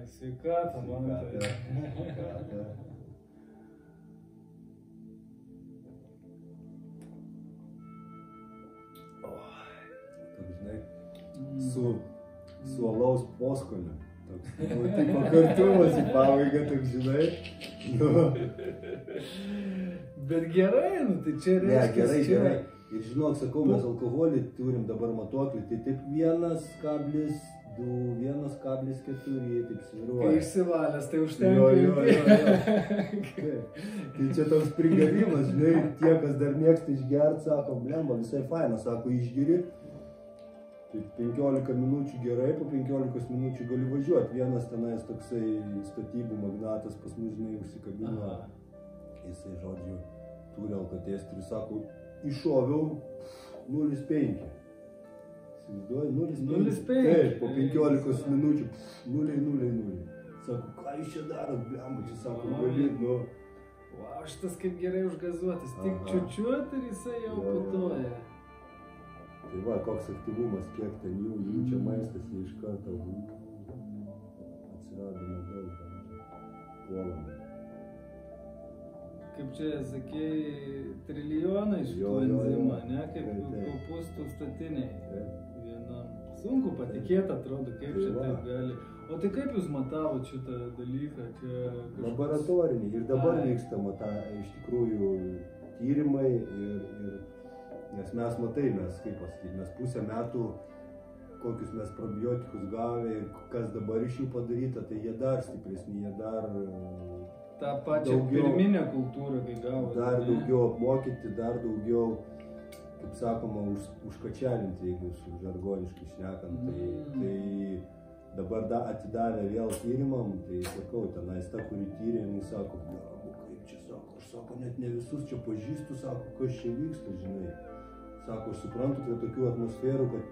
Sveikata, Mantai. Sveikata. Toks, žinai, su alaus poskoniu. Tai pakartumas į pabaigą, toks, žinai. Bet gerai, nu tai čia reiškia. Ne, gerai. Ir žinok, sakau, mes alkoholį turim dabar matuoklį, tai taip 1,2, 1,4, taip sviruoja. Kai išsivalęs, tai užtenka. Tai čia toks prigavimas, žinai, tie, kas dar mėgsta išgerti, sako, blemba, visai faina, sako, išgeri. Tai 15 minučių gerai, po 15 minučių gali važiuoti. Vienas tenais toksai statybų magnatas pas mus, žinai, užsikabino. Jisai, žodžiu, turi alkatėsterį, sako, iššoviau 0,5. Įsivaizduoji, 0,5. Taip, po 15 minučių 0,0. Sako, ką jūs čia darot, blemba, čia sako, gali, nu. Wow, šitas kaip gerai užgazuotas, tik čiučiuot ir jisai jau putoja. Tai va, koks aktyvumas, kiek ten jų čia maistas, jie iš karto atsirado nedaug, puolam. Kaip čia, sakėjai, trilijonai šitų enzimą, ne? Kaip kopūstų statiniai. Vienam. Sunku patikėti, atrodo, kaip čia taip gali. O tai kaip jūs matavot šitą dalyką? Laboratorinį. Ir dabar vyksta iš tikrųjų tyrimai nes mes matai, kaip pasakyti, mes pusę metų, kokius mes probiotikus gavę ir kas dabar iš jų padaryta, tai jie dar stipresni, jie dar tą pačią pirminę kultūrą, kai gavo. Dar daugiau apmokyti, dar daugiau, kaip sakoma, užkačialinti, jeigu su žargoniškai šnekant. Tai dabar atidavę vėl tyrimam, tai sakau, tenais ta, kuri tyrė, jinai sako, kaip čia sako, aš sako, net ne visus čia pažįstu, sako, kas čia vyksta, žinai. Sako, aš suprantu, tai tokių atmosferų, kad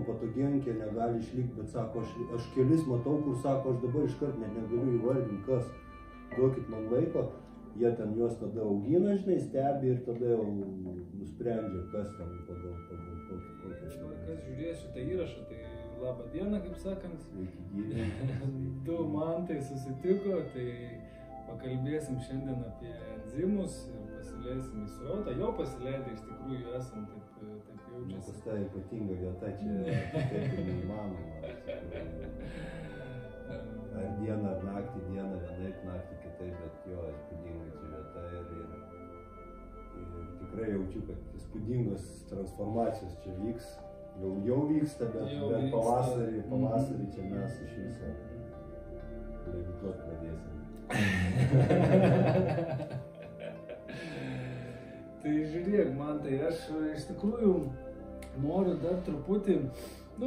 patogenkė negali išlikti, bet sako, aš kelis matau, kur sako, aš dabar iškart net negaliu įvardinti, kas. Duokit man laiko, jie ten juos tada augina, žinai, stebi ir tada jau nusprendžia, kas ten pagal kokią. Kas žiūrės šitą įrašą, tai labą dieną, kaip sakant. Sveiki, gyvi. Du Mantai susitiko, tai pakalbėsim šiandien apie enzimus ir pasileisim į srautą. Jau pasileidę iš tikrųjų esam, taip jaučiasi. Pas ta ypatinga vieta čia taip neįmanoma. Ar dieną, ar naktį, vienaip, naktį kitaip, bet jo, įspūdinga čia vieta ir tikrai jaučiu, kad įspūdingos transformacijos čia vyks. Jau vyksta, bet pavasarį čia mes iš viso levituot pradėsim. Tai žiūrėk, Mantai, aš iš tikrųjų noriu dar truputį,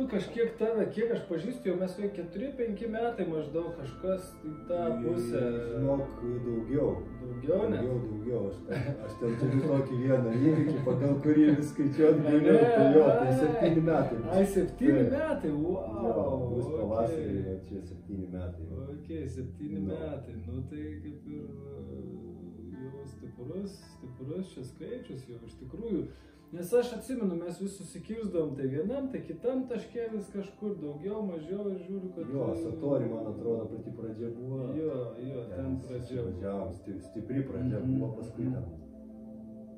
kažkiek tave, kiek aš pažįstu, jau mes 4-5 metai maždaug kažkas į tą pusę. Žinok, daugiau. Daugiau, ne? Daugiau. Aš ten turiu tokį vieną įvykį, pagal kurį vis skaičiuot galiu. Tai jo, tai 7 metai. Ai, 7 metai, wow. Bus pavasarį, čia 7 metai. Ok, 7 metai, tai kaip ir jau stiprus čia skaičius jau iš tikrųjų. Nes aš atsimenu, mes vis susikirsdavom tai vienam, tai kitam taške vis kažkur daugiau, mažiau ir žiūriu, kad... Jo, Satori, man atrodo, pati pradžia buvo. Jo, ten pradžia buvo. Važiavom, stipri pradžia buvo, paskui ten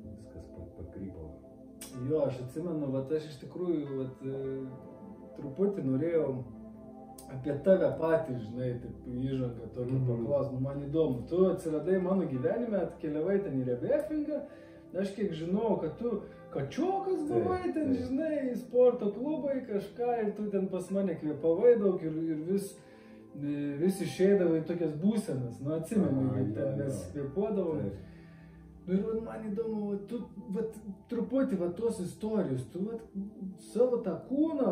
viskas pakrypo. Jo, aš atsimenu, aš iš tikrųjų truputį norėjau apie tave patį, žinai, taip įžangą tokį paklaust, man įdomu. Tu atsiradai mano gyvenime, atkeliavai ten į Rebefingą, aš kiek žinau, kad tu kačiokas buvai ten, žinai, sporto klubai kažką ir tu ten pas mane kvėpavai daug ir vis išeidavai tokias būsenas, atsimenu, kaip ten mes kvėpuodavom. Ir man įdomu, tu truputį tos istorijos, tu savo tą kūną,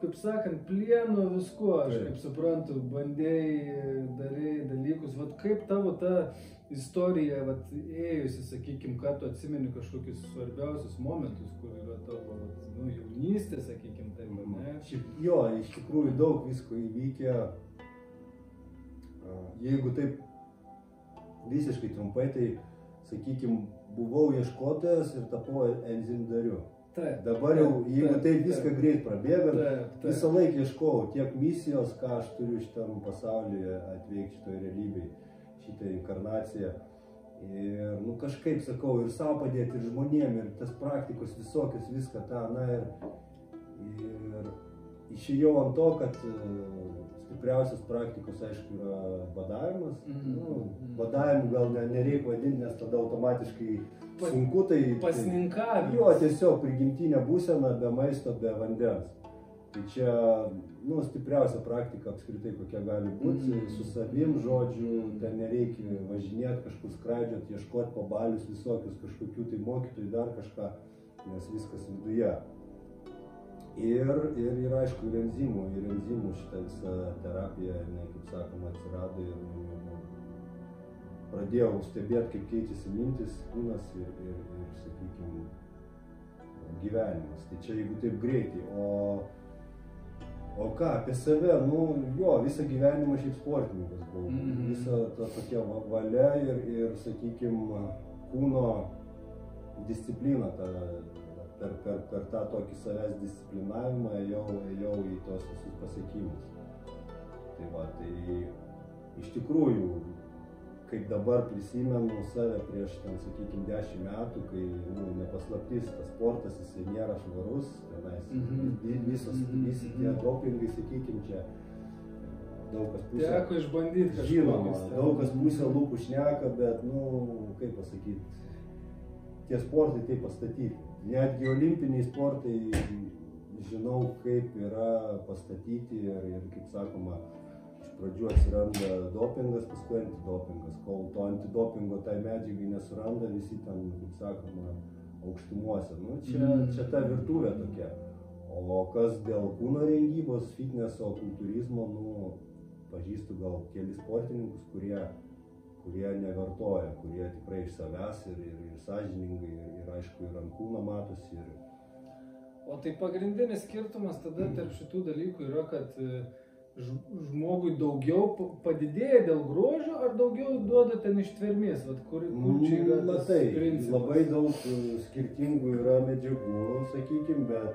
kaip sakant, plieno viskuo, aš kaip suprantu, bandėjai, darėjai dalykus, kaip tavo ta istorija ėjusi, sakykim, ką tu atsimeni kažkokius svarbiausius momentus, kur yra tavo jaunystė, sakykim, taip, ne? Jo, iš tikrųjų daug visko įvykę. Jeigu taip visiškai trumpai, tai, sakykim, buvau ieškotojas ir tapau enzimdariu. Dabar jau, jeigu taip viską greit prabėgant, visą laiką ieškojau tiek misijos, ką aš turiu šitam pasaulyje atveikti šitoje realybėje, šitą inkarnaciją. Ir, nu, kažkaip sakau, ir savo padėti, ir žmonėm, ir tas praktikos visokios, viską tą, na, ir išėjau ant to, kad stipriausias praktikos, aišku, yra badavimas. Badavimu gal nereikia vadinti, nes tada automatiškai sunku, tai pasninkavimas. Jo, tiesiog prigimtinė būsena be maisto, be vandens. Tai čia, nu, stipriausia praktika apskritai, kokia gali būti, su savim, žodžiu, ten nereikia važinėti, kažkur skraidžioti, ieškoti pabalius visokius, kažkokių tai mokytojų, dar kažką, nes viskas viduje. Ir aišku, ir enzimų šitą visą terapiją, kaip sakoma, atsirado ir pradėjau stebėti, kaip keičiasi mintis, kūnas ir sakykime, gyvenimas. Tai čia jeigu taip greitai, o ką, apie save, nu, jo, visą gyvenimą šiaip sportininkas buvau. Visa ta tokia valia ir sakykime, kūno disciplina, per tą tokį savęs disciplinavimą ėjau į tos visus pasiekimus. Tai va, tai iš tikrųjų, kaip dabar prisimenu save prieš, ten, sakykime, 10 metų, kai, nu, nepaslaptis, tas sportas, jisai nėra švarus, tenais visi tie dopingai, sakykime, čia daug kas pusė... Teko išbandyti kažką. Žinoma, daug kas pusė lūpų šneka, bet, nu, kaip pasakyti, tie sportai taip pastatyti. Netgi olimpiniai sportai, žinau, kaip yra pastatyti ir kaip sakoma, iš pradžių atsiranda dopingas, paskui antidopingas. Kol to antidopingo tai medžiagai nesuranda, visi ten, kaip sakoma, aukštumuose. Nu, čia ta virtuvė tokia. O kas dėl kūno rengybos, fitneso, kultūrizmo, nu, pažįstu gal keli sportininkus, kurie nevartoja, kurie tikrai iš savęs ir sąžiningai, ir aišku, ir ant kūno matosi. O tai pagrindinis skirtumas tada tarp šitų dalykų yra, kad žmogui daugiau padidėja dėl grožio, ar daugiau duoda ten ištvermės? Vat kur čia yra tas principas? Labai daug skirtingų yra medžiagų, sakykime, bet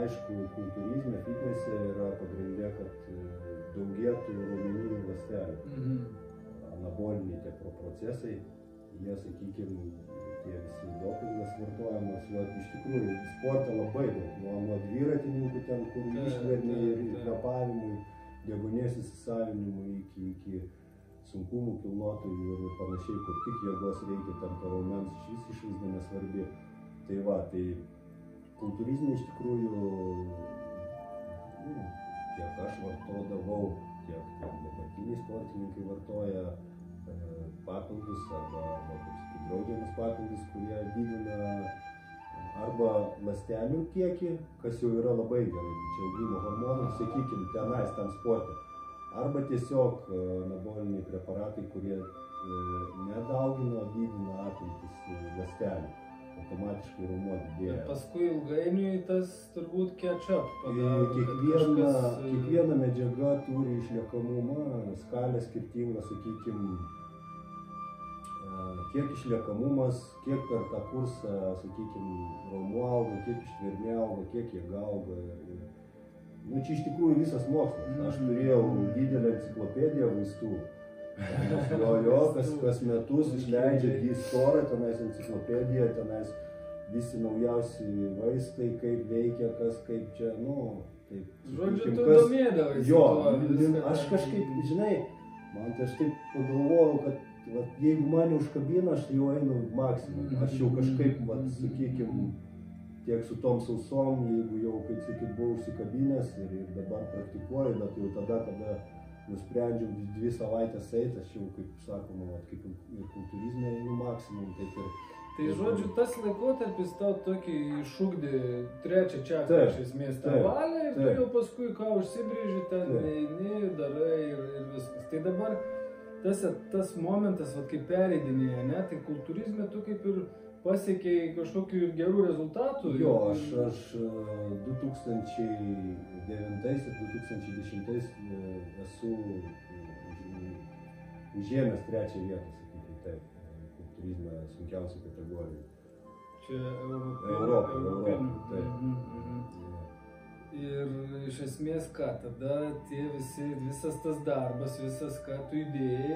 aišku, kultūrizme, fitnese yra pagrindė, kad daugėtų raumeninių ląstelių. Anaboliniai tie procesai, jie, sakykime, tie visi dopingas vartojamas, iš tikrųjų, sporte labai daug, nuo dviratininkų ten, kur ištvermė ir kvėpavimui, deguonies įsisavinimui iki sunkumų kilnotojų ir panašiai, kur tik jėgos reikia, ten to raumens išvaizda nesvarbi. Tai va, tai kultūrizme iš tikrųjų, tiek aš vartodavau, tiek dabartiniai sportininkai vartoja papildus arba draudžiamus papildus, kurie didina arba ląstelių kiekį, kas jau yra labai gerai, čia augimo hormonai, sakykime, tenais tam sporte. Arba tiesiog anaboliniai preparatai, kurie nedaugina, didina apimtis ląstelių. Automatiškai raumuo didėja. Ir paskui ilgainiui tas turbūt catch-up padaro. Kiekviena medžiaga turi išliekamumą, skalę skirtingą, sakykime, kiek išliekamumas, kiek per tą kursą, sakykime, raumuo auga, kiek ištvermė auga, kiek jėga auga. Nu, čia iš tikrųjų visas mokslas. Aš turėjau didelę enciklopediją vaistų. Kas metus išleidžia storą, tenais enciklopedija, tenais visi naujausi vaistai, kaip veikia, kas kaip čia, nu, taip. Žodžiu, tu domėdavai. Jo, aš kažkaip, žinai, man tai aš taip pagalvojau, kad jeigu mane užkabina, aš jau einu maksimum. Aš jau kažkaip, sakykime, tiek su tom sausom, jeigu jau, kaip sakyt, buvau užsikabinęs ir dabar praktikuoju, bet jau tada, kada nusprendžiau 2 savaitės eiti, aš jau, kaip sakoma, kaip ir kultūrizme einu maksimum, taip ir... Tai žodžiu, tas laikotarpis tau tokį išugdė trečią čakrą iš esmės tą valią ir tu jau paskui ką užsibrėži, ten eini, darai ir viskas. Tai dabar tas momentas, kai pereidinėja, ne, tai kultūrizme tu kaip ir pasiekei kažkokių ir gerų rezultatų. Jo, aš 2009 ir 2010 esu užėmęs 3. vietą, sakykime taip, kultūrizme sunkiausiai kategorijai. Čia Europinių, taip. Ir iš esmės ką, tada visas tas darbas, visas ką tu įdėjai,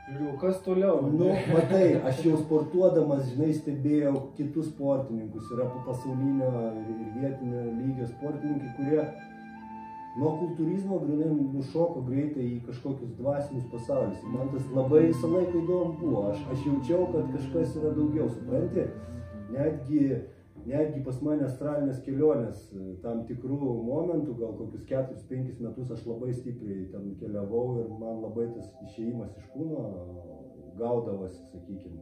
žiūrėjau, kas toliau? Nu, matai, aš jau sportuodamas, žinai, stebėjau kitus sportininkus, yra pasaulinio ir vietinio lygio sportininkai, kurie nuo kultūrizmo grinai nušoko greitai į kažkokius dvasinius pasaulius. Ir man tas labai visą laiką įdomu buvo. Aš jaučiau, kad kažkas yra daugiau, supranti? Netgi pas mane astralinės kelionės tam tikrų momentų, gal kokius 4-5 metus aš labai stipriai ten keliavau ir man labai tas išėjimas iš kūno gaudavosi, sakykime.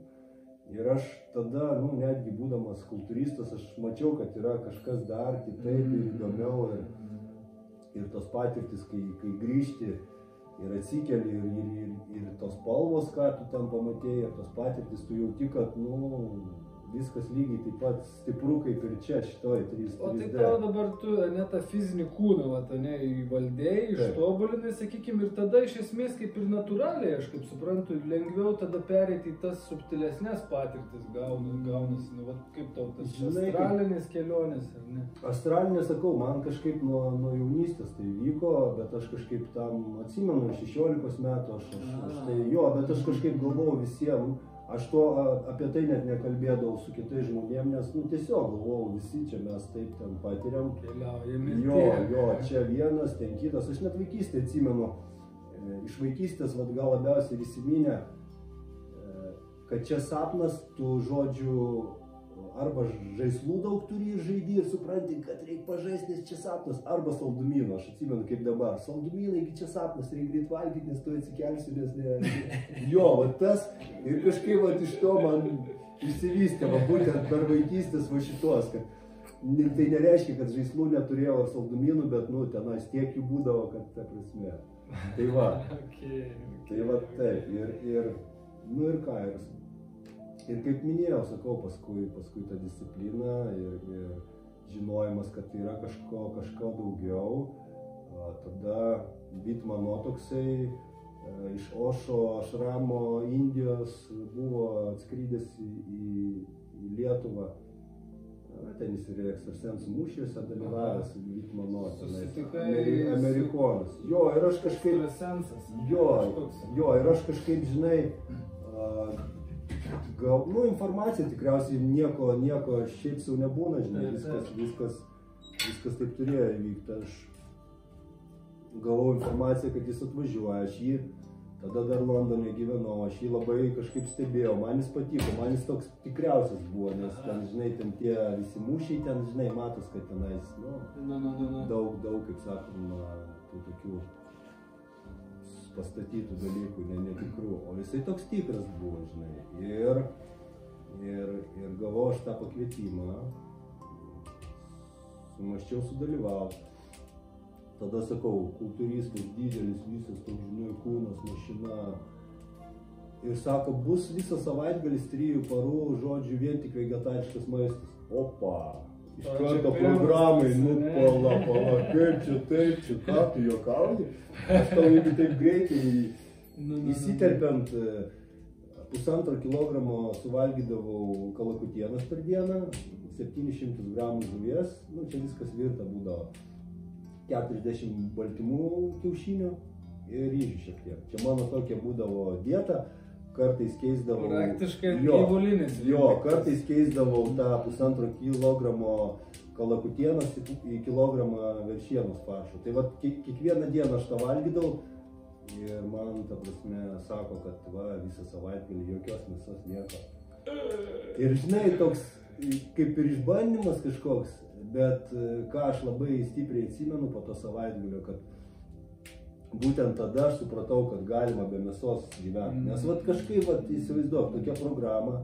Ir aš tada, netgi būdamas kultūristas, aš mačiau, kad yra kažkas dar kitaip ir įdomiau ir tos patirtis, kai grįžti ir atsikeli ir tos spalvos, ką tu ten pamatėjai, ir tos patirtis, tu jauti, kad, viskas lygiai taip pat stipru kaip ir čia, šitoj 3D. O tai tau dabar tu, tą fizinį kūną, įvaldėjai, ištobulinai, sakykime, ir tada iš esmės kaip ir natūraliai, aš kaip suprantu, lengviau tada pereiti į tas subtilesnės patirtis gaunasi, kaip tau tas astralinės kelionės, ar ne? Astralinė, sakau, man kažkaip nuo jaunystės tai vyko, bet aš kažkaip tam atsimenu, 16 metų, bet aš kažkaip galvojau visiems. Aš apie tai net nekalbėdavau su kitais žmonėm, nes tiesiog galvojau, visi čia mes taip ten patiriam. Keliaujame. Čia vienas, ten kitas. Aš net vaikystę atsimenu, iš vaikystės gal labiausiai įsiminę, kad čia sapnas, tu žodžiu, arba žaislų daug turi ir žaidži ir supranti, kad reikia pažaisti, nes čia sapnas, arba saldumynų, aš atsimenu kaip dabar, saldumynai, čia sapnas, reikia greit valgyti, nes tu atsikelsi, nes ne. Tas ir kažkaip iš to man išsivystė, būtent per vaikystės šitos, kad tai nereiškia, kad žaislų neturėjau ar saldumynų, bet tenais tiek jų būdavo, kad ta prasme. Tai va, taip, ir ką, ir kaip minėjau, sakau, paskui ta disciplina ir žinojimas, kad tai yra kažko daugiau. Tada Bitmano toksai iš Ošo ašramo Indijos buvo atskridęs į Lietuvą. Ten jis ir ekstrasensų mūšiuose dalyvavęs, Bitmano, amerikonas. Ir aš kažkaip, žinai, informacija tikriausiai nieko šiaip sau nebūna, žinai, viskas taip turėjo įvykti. Aš gavau informaciją, kad jis atvažiuoja, aš jį, tada dar Londone gyvenau, aš jį labai kažkaip stebėjau, man jis patiko, man jis toks tikriausias buvo, nes ten, žinai, ten tie visi mūšiai, ten, žinai, matos, kad tenais, daug, kaip sakoma, tų tokių pastatytų dalykų, netikrų, o jisai toks tikras buvo, žinai, ir gavau aš tą pakvietimą, sumaščiau sudalyvauti, tada sakau, kultūristas, didelis, visas toks, žinai, kūnas, mašina, ir sako, bus visą savaitgalis 3 parų, žodžiu, vien tik vegetariškas maistas, opa! Iš karto programai, pala, kaip čia taip, čia ką, tu juokauji? Aš tau jeigu taip greitai įsiterpiant 1,5 kilogramo suvalgydavau kalakutienos per dieną, 700 gramų žuvies, čia viskas virta būdavo, 40 baltymų kiaušinių ir ryžių šiek tiek. Čia mano tokia būdavo dieta. Kartais keisdavau... Praktiškai gyvulinis. Kartais keisdavau tą 1,5 kilogramo kalakutienos į kilogramą veršienos faršo. Tai va, kiekvieną dieną aš tą valgydavau ir man, ta prasme, sako, kad visą savaitgalį jokios mėsos nieko. Ir žinai, toks kaip ir išbandymas kažkoks, bet ką aš labai stipriai atsimenu po to savaitgalio, kad būtent tada aš supratau, kad galima be mėsos gyventi. Nes kažkaip įsivaizduok, tokia programa,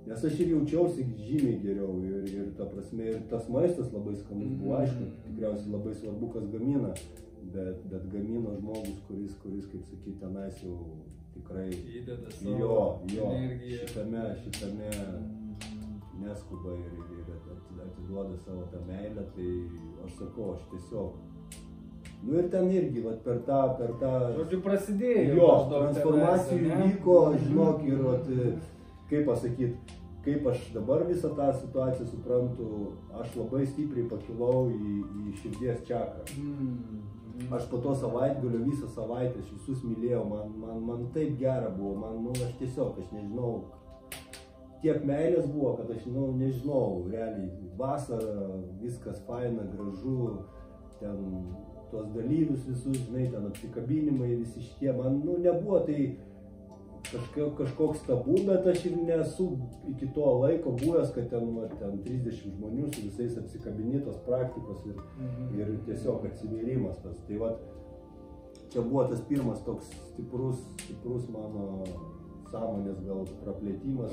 nes aš ir jaučiausi žymiai geriau ir ta prasme, ir tas maistas labai skanus buvo, aišku, tikriausiai labai svarbu, kas gamina, bet gamino žmogus, kuris, kaip sakyti, tenais jau tikrai įdeda savo energiją, šitame neskuba ir atiduoda savo tą meilę, tai aš sakau, aš tiesiog ir ten irgi, per tą... Žodžiu, prasidėjo. Transformacijų vyko, žinok, ir, kaip pasakyt, kaip aš dabar visą tą situaciją suprantu, aš labai stipriai pakilau į širdies čakrą. Aš po to savaitgalio visą savaitę, aš visus mylėjau, man taip gera buvo, aš tiesiog, aš nežinau, tiek meilės buvo, kad aš nežinau, realiai, vasara, viskas faina, gražu, ten tuos dalyvius visus, žinai, ten apsikabinimai, visi šitie, man, nebuvo tai kažkoks tabu, bet aš ir nesu iki to laiko buvęs, kad ten 30 žmonių su visais apsikabinėtos praktikos ir tiesiog atsivėrimas tas. Tai vat, čia buvo tas pirmas toks stiprus mano sąmonės gal praplėtimas.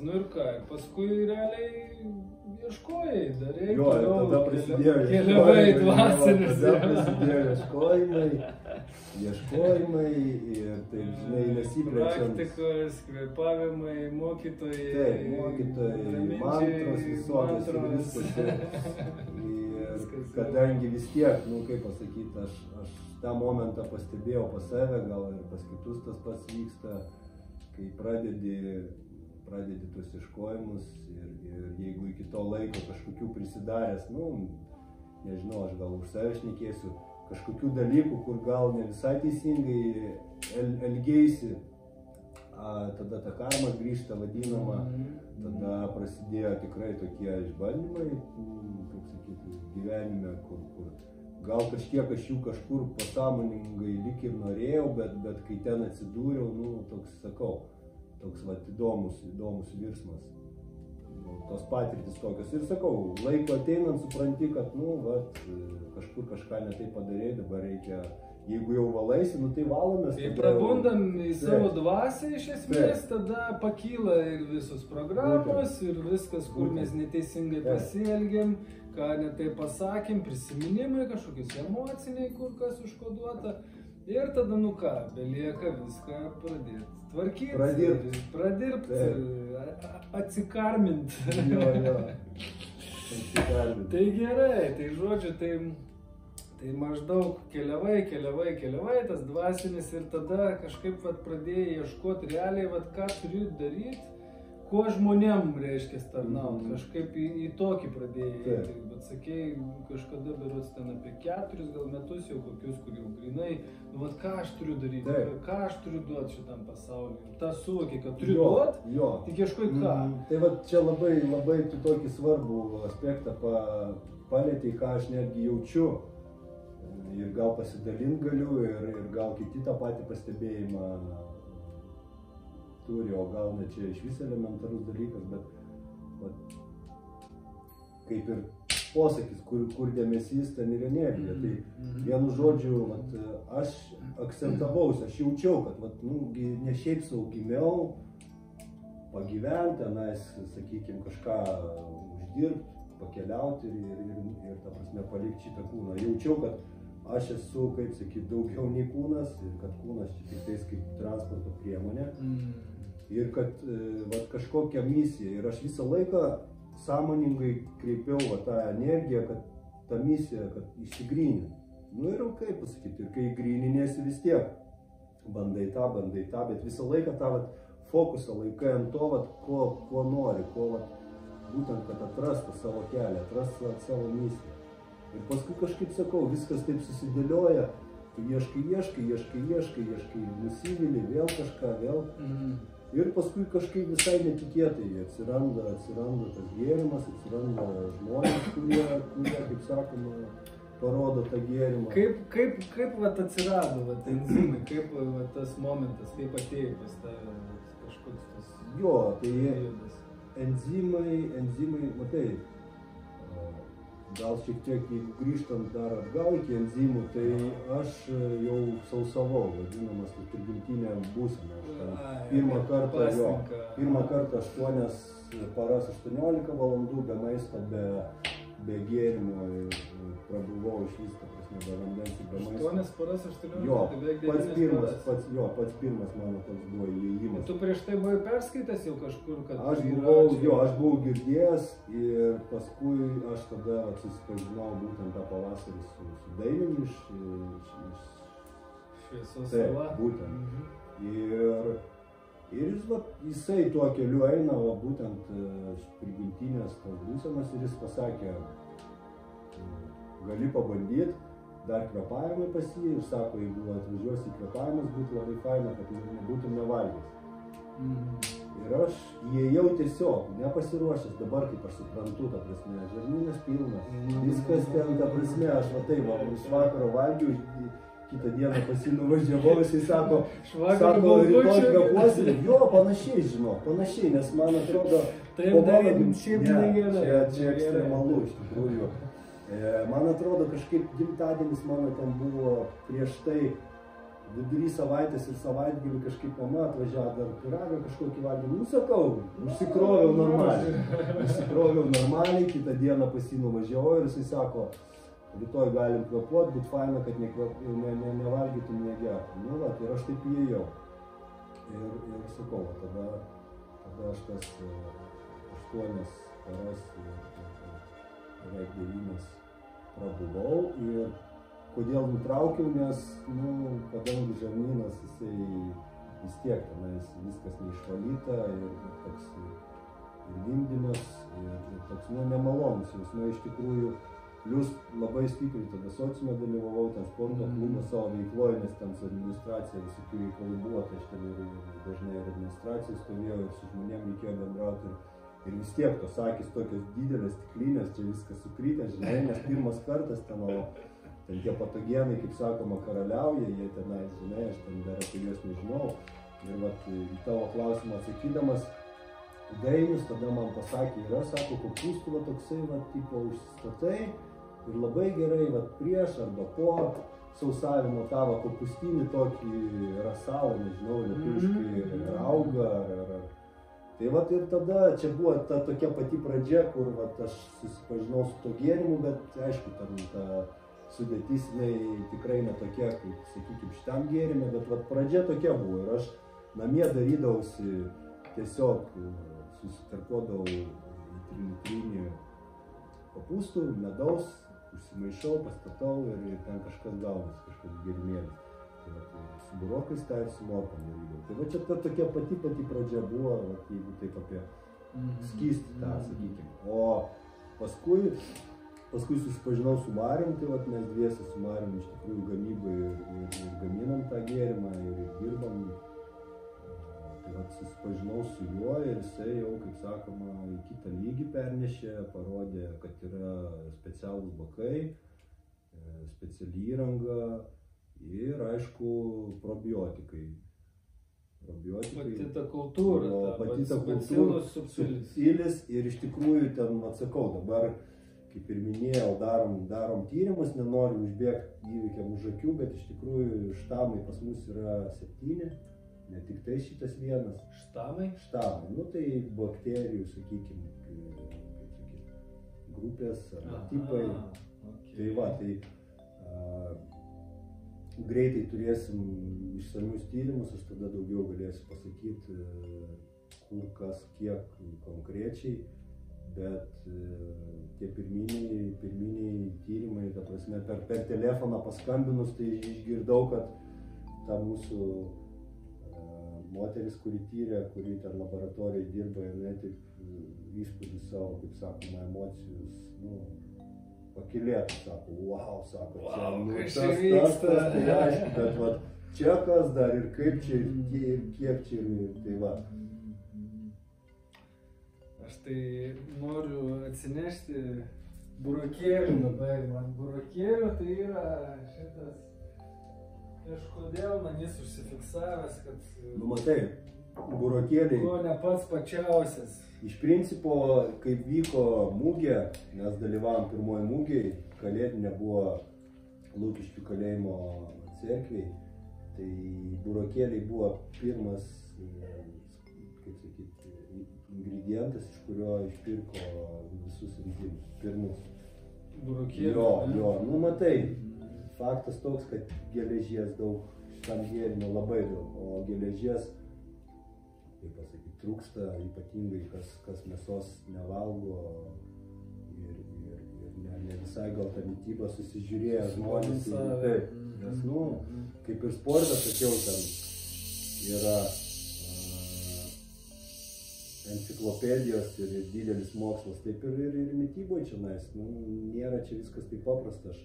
Nu ir ką, paskui realiai ieškojai, darei jo, toliau, tada prasidėjo keliavai dvasinius. Tada prasidėjo ieškojimai ir taip, žinai, nesiplečiant. Praktikos, kvėpavimai, mokytojai. Taip, mokytojai, mantros visokios ir viskas. Ir kadangi vis tiek, kaip pasakyti, aš tą momentą pastebėjau pas save, gal ir pas kitus tas pats vyksta, kai pradedi tuos ieškojimus ir jeigu iki to laiko kažkokių prisidaręs, nežinau, aš gal už save šnekėsiu, kažkokių dalykų, kur gal ne visai teisingai elgeisi, tada ta karma grįžta vadinama, tada prasidėjo tikrai tokie išbandymai, kaip sakyti, gyvenime, kur gal kažkiek aš jų kažkur pasąmoningai lyg ir norėjau, bet kai ten atsidūriau, toks įdomus virsmas. Tos patirtis tokios. Ir sakau, laiko ateinant supranti, kad, kažkur kažką ne taip padarėjai, dabar reikia, jeigu jau valaisi, tai valomės. Tai prabundam į savo dvasią iš esmės, tada pakyla ir visos programos ir viskas, kur mes neteisingai pasielgėm, ką netai pasakėm, prisiminimai, kažkokius emociniai, kur kas užkoduota. Ir tada, belieka viską pradėti tvarkyti, pradirbti, atsikarminti. Jo. Tai gerai, tai žodžiu, tai maždaug keliavai, tas dvasinis ir tada kažkaip pradėjai ieškoti realiai, ką turiu daryti, ko žmonėm reiškia tarnauti, kažkaip į tokį pradėjai, bet sakėjai, kažkada berods ten apie 4 gal metus jau kokius, kur jau grinai, ką aš turiu daryti, ką aš turiu duoti šitam pasauliui, tą suvokiai, kad turiu duoti, tik ieškoj ką. Tai čia labai tu tokį svarbų aspektą palietei, ką aš netgi jaučiu ir gal pasidalint galiu ir gal kiti tą patį pastebėjimą turi, o gal ne čia iš vis elementarus dalykas, bet kaip ir posakis, kur dėmesys, ten ir energija. Tai vienu žodžiu, aš akcentavausi, aš jaučiau, kad ne šiaip sau gimiau, pagyventi, tenais, sakykime, kažką uždirbti, pakeliauti ir ta prasme palikti šitą kūną. Jaučiau, kad aš esu, kaip sakyti, daugiau nei kūnas ir kad kūnas čia tik tais kaip transporto priemonė. Ir kad kažkokia misija. Ir aš visą laiką sąmoningai kreipiau tą energiją, kad tą misiją, kad išsigrynint. Ir kaip pasakyti, ir kai gryniniesi vis tiek, bandai tą, bet visą laiką tą fokusą laikai ant to, ko nori, būtent, kad atrastų savo kelią, atrastų savo misiją. Ir paskui kažkaip sakau, viskas taip susidėlioja, tu ieškai, nusivili, vėl kažką, vėl. Ir paskui kažkaip visai netikėtai atsiranda tas gėrimas, atsiranda žmonės, kurie, kaip sakoma, parodo tą gėrimą. Kaip atsirado enzimai, kaip tas momentas, kaip atėjo pas tave kažkoks tas... Jo, tai enzimai, matai, gal šiek tiek, jeigu grįžtant dar atgal iki enzimų, tai aš jau sausavau, vadinamas prigimtinė būsena. Pirmą kartą 8 paras 18 valandų be maisto, be gėrimo prabuvau iš vis, be vandens ir be maisto. 8 paras 18, jo, tai beveik 9 paras. Pats pirmas mano toks buvo įėjimas. Tu prieš tai buvai perskaitęs jau kažkur, kad... Aš buvau girdėjęs ir paskui aš tada susipažinau būtent tą pavasarį su Dainiumi iš Šviesos sala. Būtent. Ir Ir jisai tuo keliu eina, būtent prigimtinės tos būsenos, ir jis pasakė, gali pabandyti, dar kvėpavimai pas jį, ir sako, jeigu atvažiuosi į kvėpavimus, būtų labai faina, kad nebūtum nevalgęs. Ir aš įėjau tiesiog, nepasiruošęs, dabar kaip aš suprantu, ta prasme, žarnynas pilnas, viskas ten, ta prasme, aš iš vakaro valgiau, kitą dieną pas jį nuvažiavau, jisai sako, rytoj kvėpuosi, jo, panašiai, žinok, panašiai, nes man atrodo, čia ekstremalu iš tikrųjų. Man atrodo, kažkaip gimtadienis mano ten buvo prieš tai, vidury savaitės ir savaitgalį kažkaip mama atvažiavo dar pyragą kažkokį valgymą. Sakau, užsikroviau normaliai, kitą dieną pas jį nuvažiavau ir jisai sako, rytoj galim kvėpuot, būt faina, kad nevalgytum, negertum. Ir aš taip įėjau. Ir sakau, tada aš tas 8 paras beveik 9 prabuvau ir kodėl nutraukiau, nes, kadangi žarnynas, jisai vis tiek tenais viskas neišvalyta ir toks ir gimdymas, ir toks, nemalonus jausmai iš tikrųjų, plius labai stipriai tada sociume dalyvavau, ten sporto klubo savo veikloje, nes ten su administracija visokių reikalų buvo, tai aš ten ir dažnai ir administracijai stovėjau ir su žmonėm reikėjo bendrauti. Ir vis tiek tos akys tokios didelės, stiklinės, čia viskas sukrytė, žinai, nes pirmas kartas ten, ten tie patogenai, kaip sakoma, karaliauja, jie tenai, žinai, aš ten dar apie juos nežinau. Ir į tavo klausimą atsakydamas, Dainius tada man pasakė, yra, sako, kopūstų toksai, tipo, užsistatai ir labai gerai, prieš arba po sausavimo tavo kopūstinį tokį rasalą, nežinau, lietuviškai raugą ar Tai ir tada čia buvo ta tokia pati pradžia, kur aš susipažinau su to gėrimu, bet aišku, ta sudėtis tikrai netokia, kaip, sakykime, šitam gėrime, bet pradžia tokia buvo ir aš namie darydavausi tiesiog susitarkuodavau į 3-litrinį kopūstų, medaus, užsimaišau, pastatau ir ten kažkas gaunasi, kažkas gėrimėlis. Su burokais tą ir su morkom darydavau. Tai čia ta tokia pati pradžia buvo, jeigu taip apie skystį tą, sakykime. O paskui susipažinau su Marium, tai mes dviese su Marium iš tikrųjų gamybai ir gaminam tą gėrimą ir dirbam. Tai susipažinau su juo ir jisai jau, kaip sakoma, į kitą lygį pernešė, parodė, kad yra specialūs bakai, speciali įranga. Ir, aišku, probiotikai. Pati ta kultūra, pati ta kultūra, subtilis ir iš tikrųjų ten, atsakau, dabar, kaip ir minėjau, darom tyrimus, nenoriu užbėgti įvykiam už akių, bet iš tikrųjų štamai pas mus yra 7, ne tik tai šitas vienas. Štamai? Štamai, tai bakterijų, sakykime, grupės arba tipai. Tai greitai turėsim išsamius tyrimus, aš tada daugiau galėsiu pasakyti, kur, kas, kiek konkrečiai, bet tie pirminiai tyrimai, ta prasme, per telefoną paskambinus, tai išgirdau, kad ta mūsų moteris, kuri tyrė, kuri ten laboratorijai dirba, jinai taip įspūdį savo, kaip sakoma, emocijus, pakilėtų, sako, wow, sako, tas, tai aišku, bet čia kas dar ir kaip čia ir kiek čia ir tai Aš tai noriu atsinešti burokėlių dabar, man burokėlių tai yra šitas, kažkodėl man jis užsifiksavęs, kad... Matai, burokėliai... Ko ne pats pačiausias. Iš principo, kaip vyko mūgė, mes dalyvavom pirmoji mūgiai, kalėdinė buvo Lukiškių kalėjimo cerkviai, tai burokėliai buvo pirmas, kaip sakyti, ingredientas, iš kurio išpirko visus rinkimus, pirmus. Burokėlių? Jo, matai, faktas toks, kad geležies daug, šitam gėrime labai daug, o geležies, kaip pasakyti, trūksta, ypatingai kas mėsos nevalgo ir ne visai gal ta mityba susižiūrėjo žmonės. Taip, nes, kaip ir sportas, sakiau, ten yra enciklopedijos ir didelis mokslas, taip ir mityboje čia nėra čia viskas taip paprasta. Aš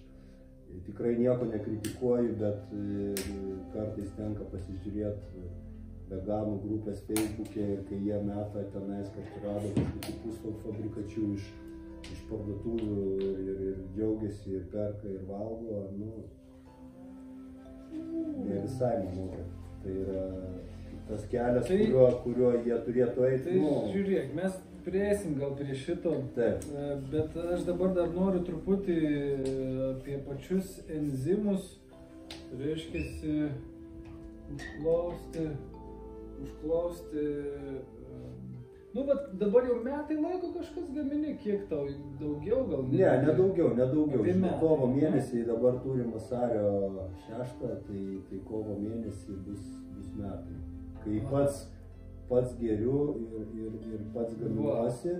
tikrai nieko nekritikuoju, bet kartais tenka pasižiūrėti veganų grupės Facebook'e ir kai jie meta tenais, kad rado kažkokių pusfabrikačių iš parduotuvių ir džiaugiasi ir perka ir valgo, ne visai manau, kad tai yra tas kelias, kuriuo jie turėtų eiti. Tai žiūrėk, mes prieisim gal prie šito, taip. Bet aš dabar dar noriu truputį apie pačius enzimus, reiškiasi, užklausti. Bet dabar jau metai laiko kažkas gamini, kiek tau daugiau gal? Ne daugiau. Kovo mėnesį dabar turim vasario 6, tai kovo mėnesį bus metai. Kai pats geriu ir pats gaminuosi.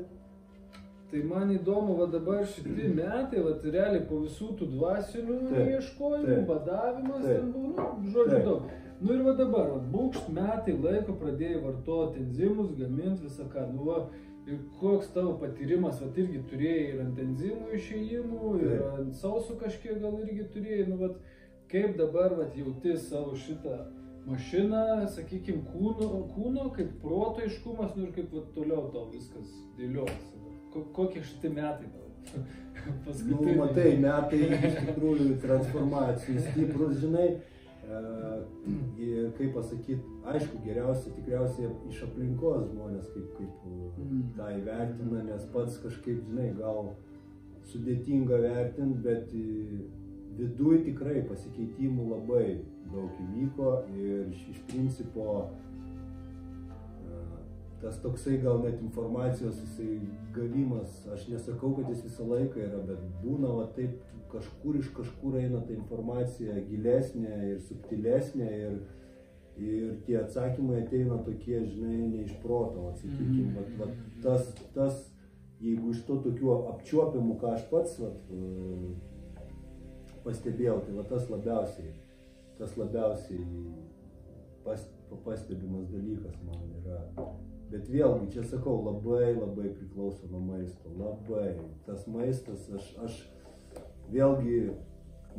Tai man įdomu, dabar šitie metai, realiai po visų tų dvasinių ieškojimų, badavimas, žodžiu daug. Ir dabar, būkšt metai laiko pradėjai vartoti enzimus, gaminti visą ką. Ir koks tavo patyrimas, irgi turėjai ir ant enzimų išėjimų, ir ant sausų kažkiek gal irgi turėjai. Kaip dabar jauti savo šitą mašiną, sakykime, kūno, kaip proto aiškumas, ir kaip toliau tau viskas dėliojasi. Kokie šitie metai tau? Matai, metai iš tikrųjų transformacijų stiprus, žinai. Kaip pasakyti, aišku, geriausia tikriausiai iš aplinkos žmonės kaip tą įvertina, nes pats kažkaip, žinai, gal sudėtinga vertinti, bet viduj tikrai pasikeitimų labai daug įvyko ir iš principo tas toksai gal net informacijos gavimas, aš nesakau, kad jis visą laiką yra, bet būna taip kažkur iš kažkur eina ta informacija gilesnė ir subtilesnė ir tie atsakymai ateina tokie, žinai, ne iš proto, sakykime, tas, jeigu iš to tokių apčiuopiamų, ką aš pats pastebėjau, tai tas labiausiai pastebimas dalykas man yra. Bet vėlgi, čia sakau, labai priklauso nuo maisto, labai. Tas maistas, aš vėlgi,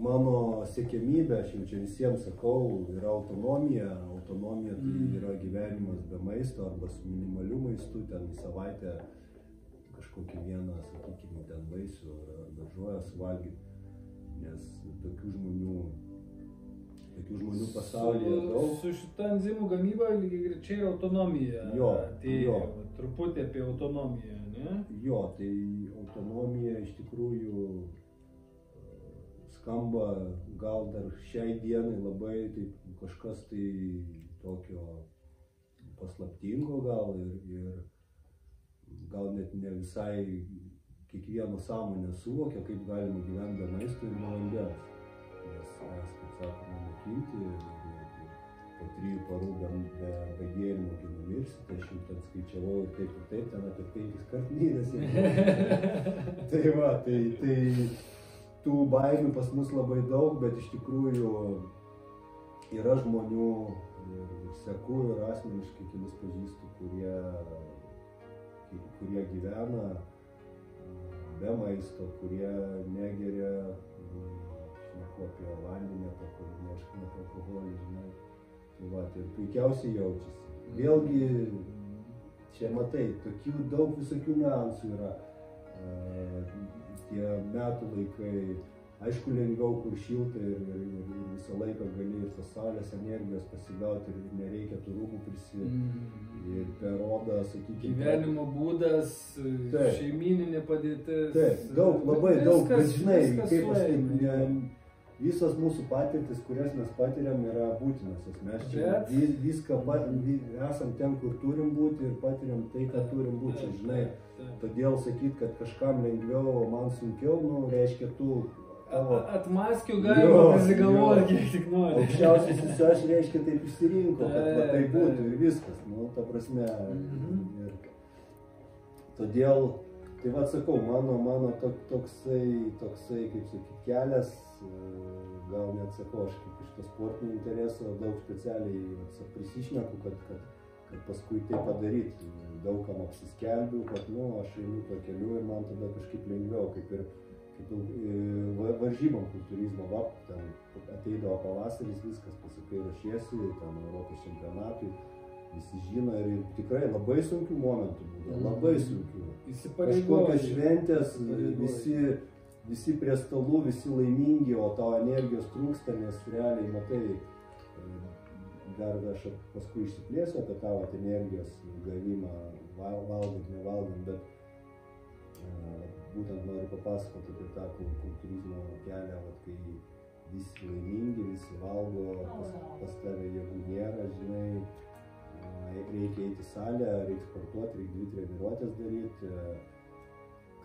mano siekiamybė, aš jau čia visiems sakau, yra autonomija. Autonomija tai yra gyvenimas be maisto arba su minimaliu maistu, ten į savaitę kažkokį vieną, sakykime, ten vaisių ar daržovę suvalgyti. Nes tokių žmonių pasaulyje daug. Su šita enzimų gamyba lygiai greičiai autonomija. Jo. Truputį apie autonomiją, ne? Jo, tai autonomija iš tikrųjų skamba gal dar šiai dienai labai taip kažkas tai tokio paslaptingo gal ir gal net ne visai kiekvieno sąmonė suvokia, kaip galima gyventi be maisto ir be vandens. Nes mes, kaip sakome, mokinti ir po 3 parų be gėrimo numirsite, aš jau ten skaičiavau ir taip, ten apie 5 kart miręs. Tai tų baimių pas mus labai daug, bet iš tikrųjų yra žmonių ir seku ir asmeniškai kelis pažįstu, kurie gyvena be maisto, kurie negeria, šneku apie vandenį, apie alkoholį, žinai. Tai ir puikiausiai jaučiasi. Vėlgi, čia matai, tokių daug visokių niuansų yra. Tie metų laikai, aišku, lengviau, kur šilta ir visą laiką gali ir tos saulės energijos pasigauti ir nereikia tų rūbų ir per odą, sakykime. Gyvenimo būdas, šeimyninė padėtis. Taip, labai daug, bet žinai, kaip aš visos mūsų patirtis, kurias mes patiriam, yra būtinosios. Mes čia viską esam ten, kur turim būti ir patiriam tai, ką turim būti. Žinai, todėl sakyti, kad kažkam lengviau, o man sunkiau, reiškia tu... Atmaskiu galima pasigalvoti, kiek tik nori. Aukščiausiasis aš, reiškia, taip išsirinko, kad tai būtų ir viskas. Ta prasme. Todėl, tai sakau, mano toksai, kaip sakyti, kelias, gal net sakau, aš kaip iš to sportinio intereso daug specialiai prisišneku, kad kad paskui tai padaryti. Daugam apsiskelbiu, kad, aš einu tuo keliu ir man tada kažkaip lengviau, kaip varžybom kultūrizmo, ten ateidavo pavasaris, viskas, pasakai, ruošiesi, ten Europos čempionatui, visi žino ir tikrai labai sunkių momentų buvo, labai sunkių. Kažkokios šventės, visi prie stalų, visi laimingi, o tavo energijos trūksta, nes realiai, matai, dar aš paskui išsiplėsiu apie tavo energijos gavimą, valgant, nevalgant, bet būtent noriu papasakoti apie tą kultūrizmo kelią, kai visi laimingi, visi valgo, pas tave jėgų nėra, žinai, reikia eiti į salę, reikia sportuoti, reikia 2 treniruotės daryti,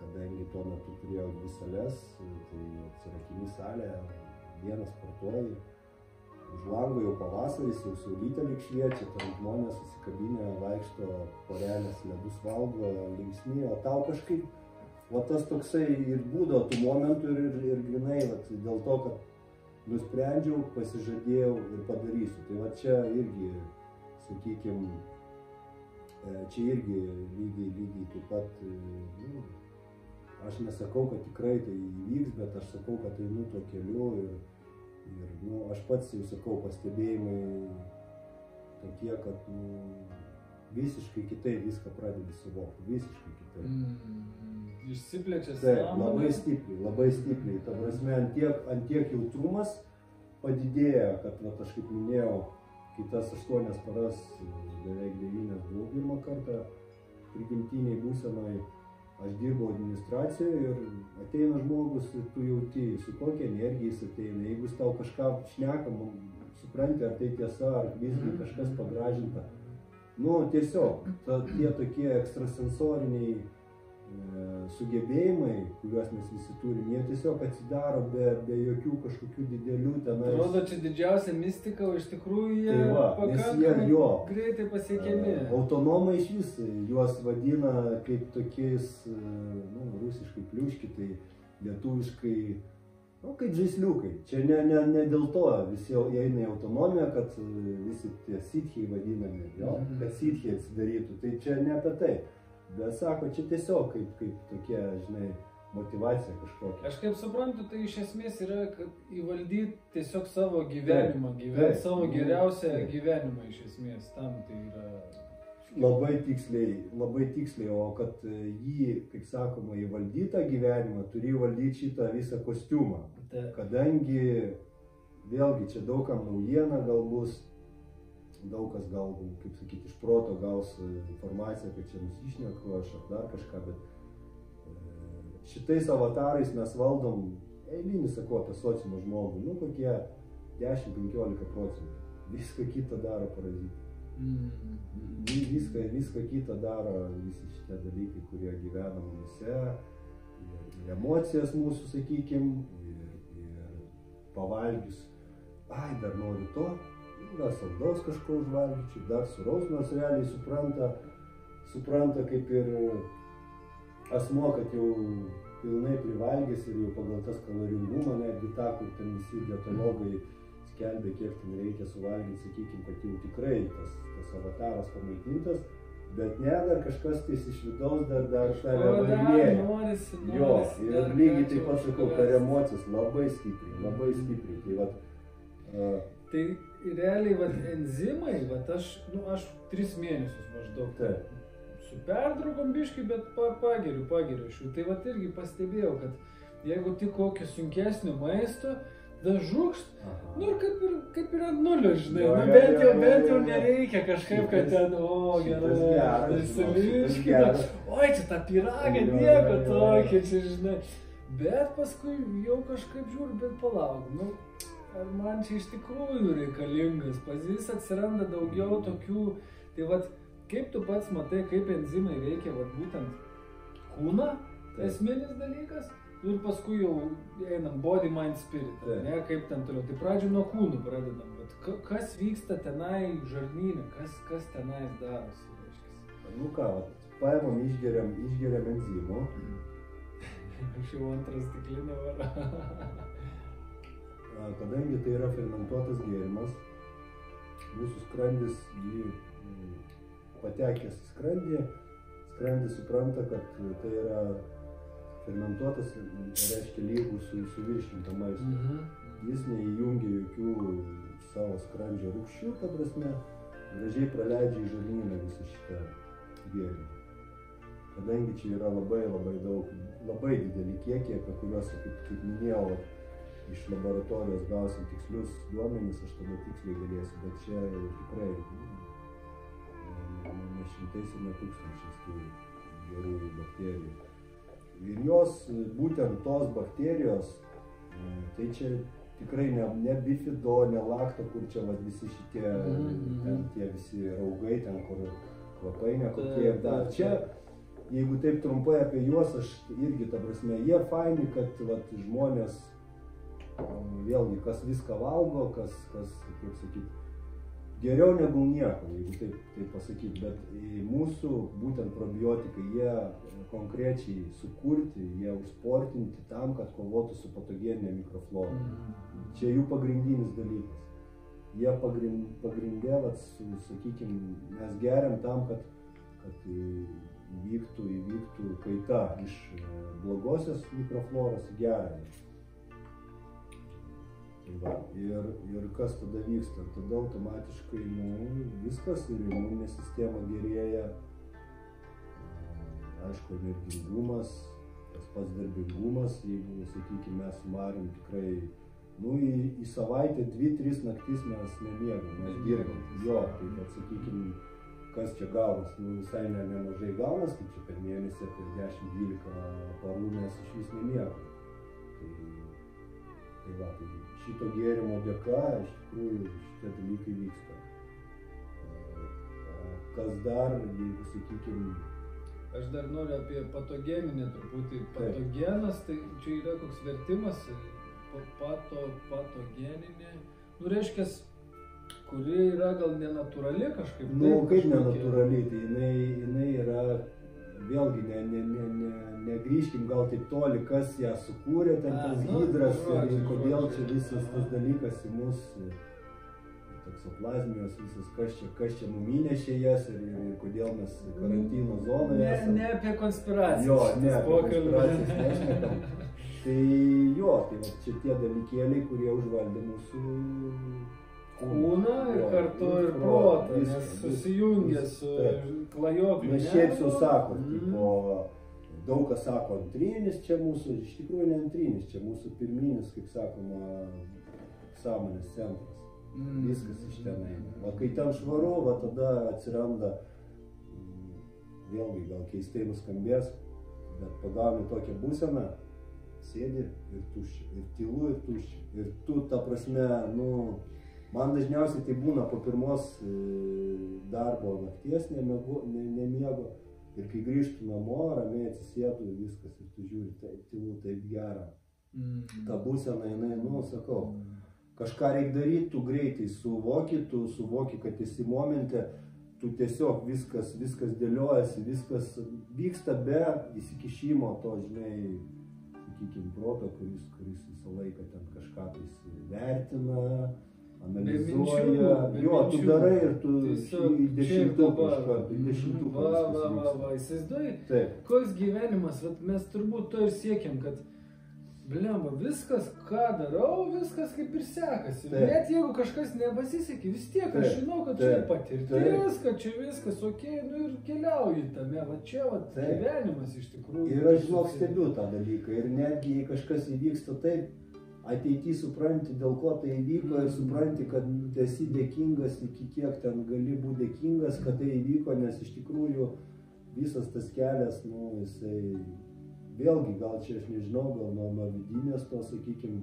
kadangi tuo metu turėjau 2 sales, tai atsirakini salę, vienas sportuoji. Už lango jau pavasaris, jau saulytė lyg šviečia, ten žmonės susikabinę, vaikšto, porelės ledus valgo, linksmi, o tau kažkaip, tas toksai ir būdavo tų momentų ir grinai, dėl to, kad nusprendžiau, pasižadėjau ir padarysiu. Tai čia irgi, sakykime, čia irgi lygiai taip pat, aš nesakau, kad tikrai tai įvyks, bet aš sakau, kad einu tuo keliu ir aš pats jau sakau, pastebėjimai tokie, kad visiškai kitaip viską pradedi suvokti, visiškai kitaip. Išsiplečia sąmonė. Labai stipriai. Ta prasme, ant tiek jautrumas padidėja, kad, aš kaip minėjau, kitas 8 paras, beveik 9 buvau pirmą kartą prigimtiniai būsenoj. Aš dirbau administracijoje ir ateina žmogus ir tu jauti, su kokia energija jis ateina. Jeigu jis tau kažką šneka, supranti, ar tai tiesa, ar visgi kažkas pagražinta. Tiesiog, tie tokie ekstrasensoriniai sugebėjimai, kuriuos mes visi turim, jie tiesiog atsidaro be jokių kažkokių didelių tenais. Atrodo, čia didžiausia mistika, o iš tikrųjų jie pakankamai greitai pasiekiami. Autonomai iš vis, juos vadina kaip tokiais, rusiškai pliuški, tai lietuviškai, kaip žaisliukai. Čia ne dėl to visi eina į autonomiją, kad visi tie sithiai vadinami, kad sithiai atsidarytų, tai čia ne apie tai. Bet sako, čia tiesiog kaip tokia, žinai, motivacija kažkokia. Aš kaip suprantu, tai iš esmės yra, kad įvaldyti tiesiog savo gyvenimą, gyventi savo geriausią gyvenimą iš esmės, tam tai yra... Labai tiksliai, o kad jį, kaip sakoma, įvaldytą gyvenimą, turi įvaldyti šitą visą kostiumą. Kadangi, vėlgi, čia daugam naujiena gal bus, daug kas gal, kaip sakyti, iš proto gaus informaciją, kad čia nusišneku aš ar dar kažką, bet šitais avatarais mes valdom eilinį, sakau, apie sociumo žmogų, kokie 10-15%. Viską kitą daro parazitai. Viską kitą daro visi šitie dalykai, kurie gyvena mumise, ir emocijas mūsų, sakykim, ir pavalgius, dar noriu to, dar saldaus kažko užvalgyčiau, dar suraus, nors realiai supranta kaip ir asmo, kad jau pilnai privalgys ir jau pagal tas kaloringumą, netgi tą, kur ten visi dietologai skelbia, kiek ten reikia suvalgyti, sakykim, kad jau tikrai tas avataras pamaitintas, bet dar kažkas tais iš vidaus dar tave varinėja. Ir lygiai taip pat sakau, per emocijas labai stipriai. Tai realiai, enzimai, aš 3 mėnesius maždaug su pertraukom biškai, bet pageriu šių. Tai irgi pastebėjau, kad jeigu tik kokio sunkesnio maisto, žūkšt, ir kaip yra nulio, žinai, bent jau nereikia kažkaip, kad ten, gerai, saviškina, čia tą pyragą, nieko tokio, čia, žinai. Bet paskui jau kažkaip žiūriu, bet palauk, ar man čia iš tikrųjų reikalingas, pas vis atsiranda daugiau tokių, tai kaip tu pats matai, kaip enzimai veikia, būtent kūną, esminis dalykas, ir paskui jau einam body, mind, spirit, kaip ten toliau, tai pradžioj nuo kūnų pradedam, bet kas vyksta tenai žarnyne, kas tenai darosi, reiškia? Paimam, išgeriam enzimo. Aš jau antras stiklinę varą. Kadangi tai yra fermentuotas gėrimas, mūsų skrandis jį patekęs į skrandį, skrandis supranta, kad tai yra fermentuotas, reiškia lygų su virškinto maisto. Jis neįjungia jokių savo skrandžio rūgščių, ta prasme, gražiai praleidžia į žarnyną visą šitą gėrimą. Kadangi čia yra labai daug, labai dideli kiekiai, apie kuriuos, kaip minėjau, iš laboratorijos gausim tikslius duomenis, aš tada tiksliai galėsiu, bet čia tikrai ne šimtais ir ne tūkstančiais tų gerųjų bakterijų. Ir jos, būtent tos bakterijos, tai čia tikrai ne bifido, ne lakto, kur čia visi šitie, ten tie visi raugai, ten kur kvapai nekokie ir dar. Čia, jeigu taip trumpai apie juos, aš irgi, ta prasme, jie faini, kad žmonės, vėlgi, kas viską valgo, kas, kaip sakyt, geriau negu nieko, jeigu taip pasakyti, bet mūsų būtent probiotikai, jie konkrečiai sukurti, jie užsportinti tam, kad kovotų su patogeninė mikroflora. Čia jų pagrindinis dalykas. Jie pagrindė, sakykime, mes geriam tam, kad įvyktų kaita iš blogosios mikrofloros į gerąją. Ir kas tada vyksta? Tada automatiškai viskas ir imuninė sistema gerėja, aišku, energingumas, tas pats darbingumas, jeigu, sakykime, mes sumarim tikrai, į savaitę 2-3 naktis mes nemiegam, mes dirbam. Jo, tai kad, sakykime, kas čia gaunas, visai nemažai gaunas, tai čia per mėnesį apie 10-12 parų mes iš vis nemiegam. Tai šito gėrimo dėka, iš tikrųjų, šitie dalykai vyksta. Kas dar, jeigu, sakykime... Aš dar noriu apie patogeninę truputį. Patogenas, tai čia yra koks vertimas, patogeninė, reiškia, kuri yra gal nenatūrali kažkaip. Kaip nenatūrali, tai jinai yra, vėlgi, negrįžkim gal taip toli, kas ją sukūrė, ten tas hidras ir kodėl čia visas tas dalykas į mus, taksoplazmijos visas, kas čia mum įnešė jas ir kodėl mes karantino zonoje esame. Ne apie konspiraciją. Jo, ne apie konspiracijas nešnekam. Tai jo, tai čia tie dalykėliai, kurie užvaldė mūsų kūną ir kartu ir protą, nes susijungia su klajokliu. Nes šiaip jau sako, daug kas sako antrinis čia mūsų, iš tikrųjų ne antrinis, čia mūsų pirminis, kaip sakoma, sąmonės centras. Viskas iš ten eina. O kai ten švaru, tada atsiranda, vėlgi gal keistai nuskambės, bet pagauni tokią būseną, sėdi ir tuščia, ir tylu ir tuščia. Ir tu, ta prasme, man dažniausiai tai būna po pirmos darbo nakties nemiego. Ir kai grįžtu namo, ramiai atsisėdu ir viskas, ir tu žiūri, taip tylu, taip gera. Ta būsena, jinai, sakau, kažką reikia daryti, tu greitai suvoki, kad esi momente, tu tiesiog viskas dėliojasi, viskas vyksta be įsikišimo to, žinai, sakykime, proto, kuris visą laiką ten kažką vertina, analizuoja, tu darai ir tu į dešimtuką įsivaizduoji, koks gyvenimas, mes turbūt to ir siekiam, kad blemba, viskas, ką darau, viskas kaip ir sekasi. Net jeigu kažkas nepasisekė, vis tiek aš žinau, kad čia patirtis, kad čia viskas okei, ir keliauji tame, čia gyvenimas iš tikrųjų. Ir aš žinok stebiu tą dalyką ir netgi jei kažkas įvyksta taip, ateity supranti, dėl ko tai įvyko ir supranti, kad esi dėkingas, iki kiek ten gali būti dėkingas, kad tai įvyko, nes iš tikrųjų visas tas kelias, jisai, vėlgi, gal čia aš nežinau, gal nuo vidinės to, sakykime,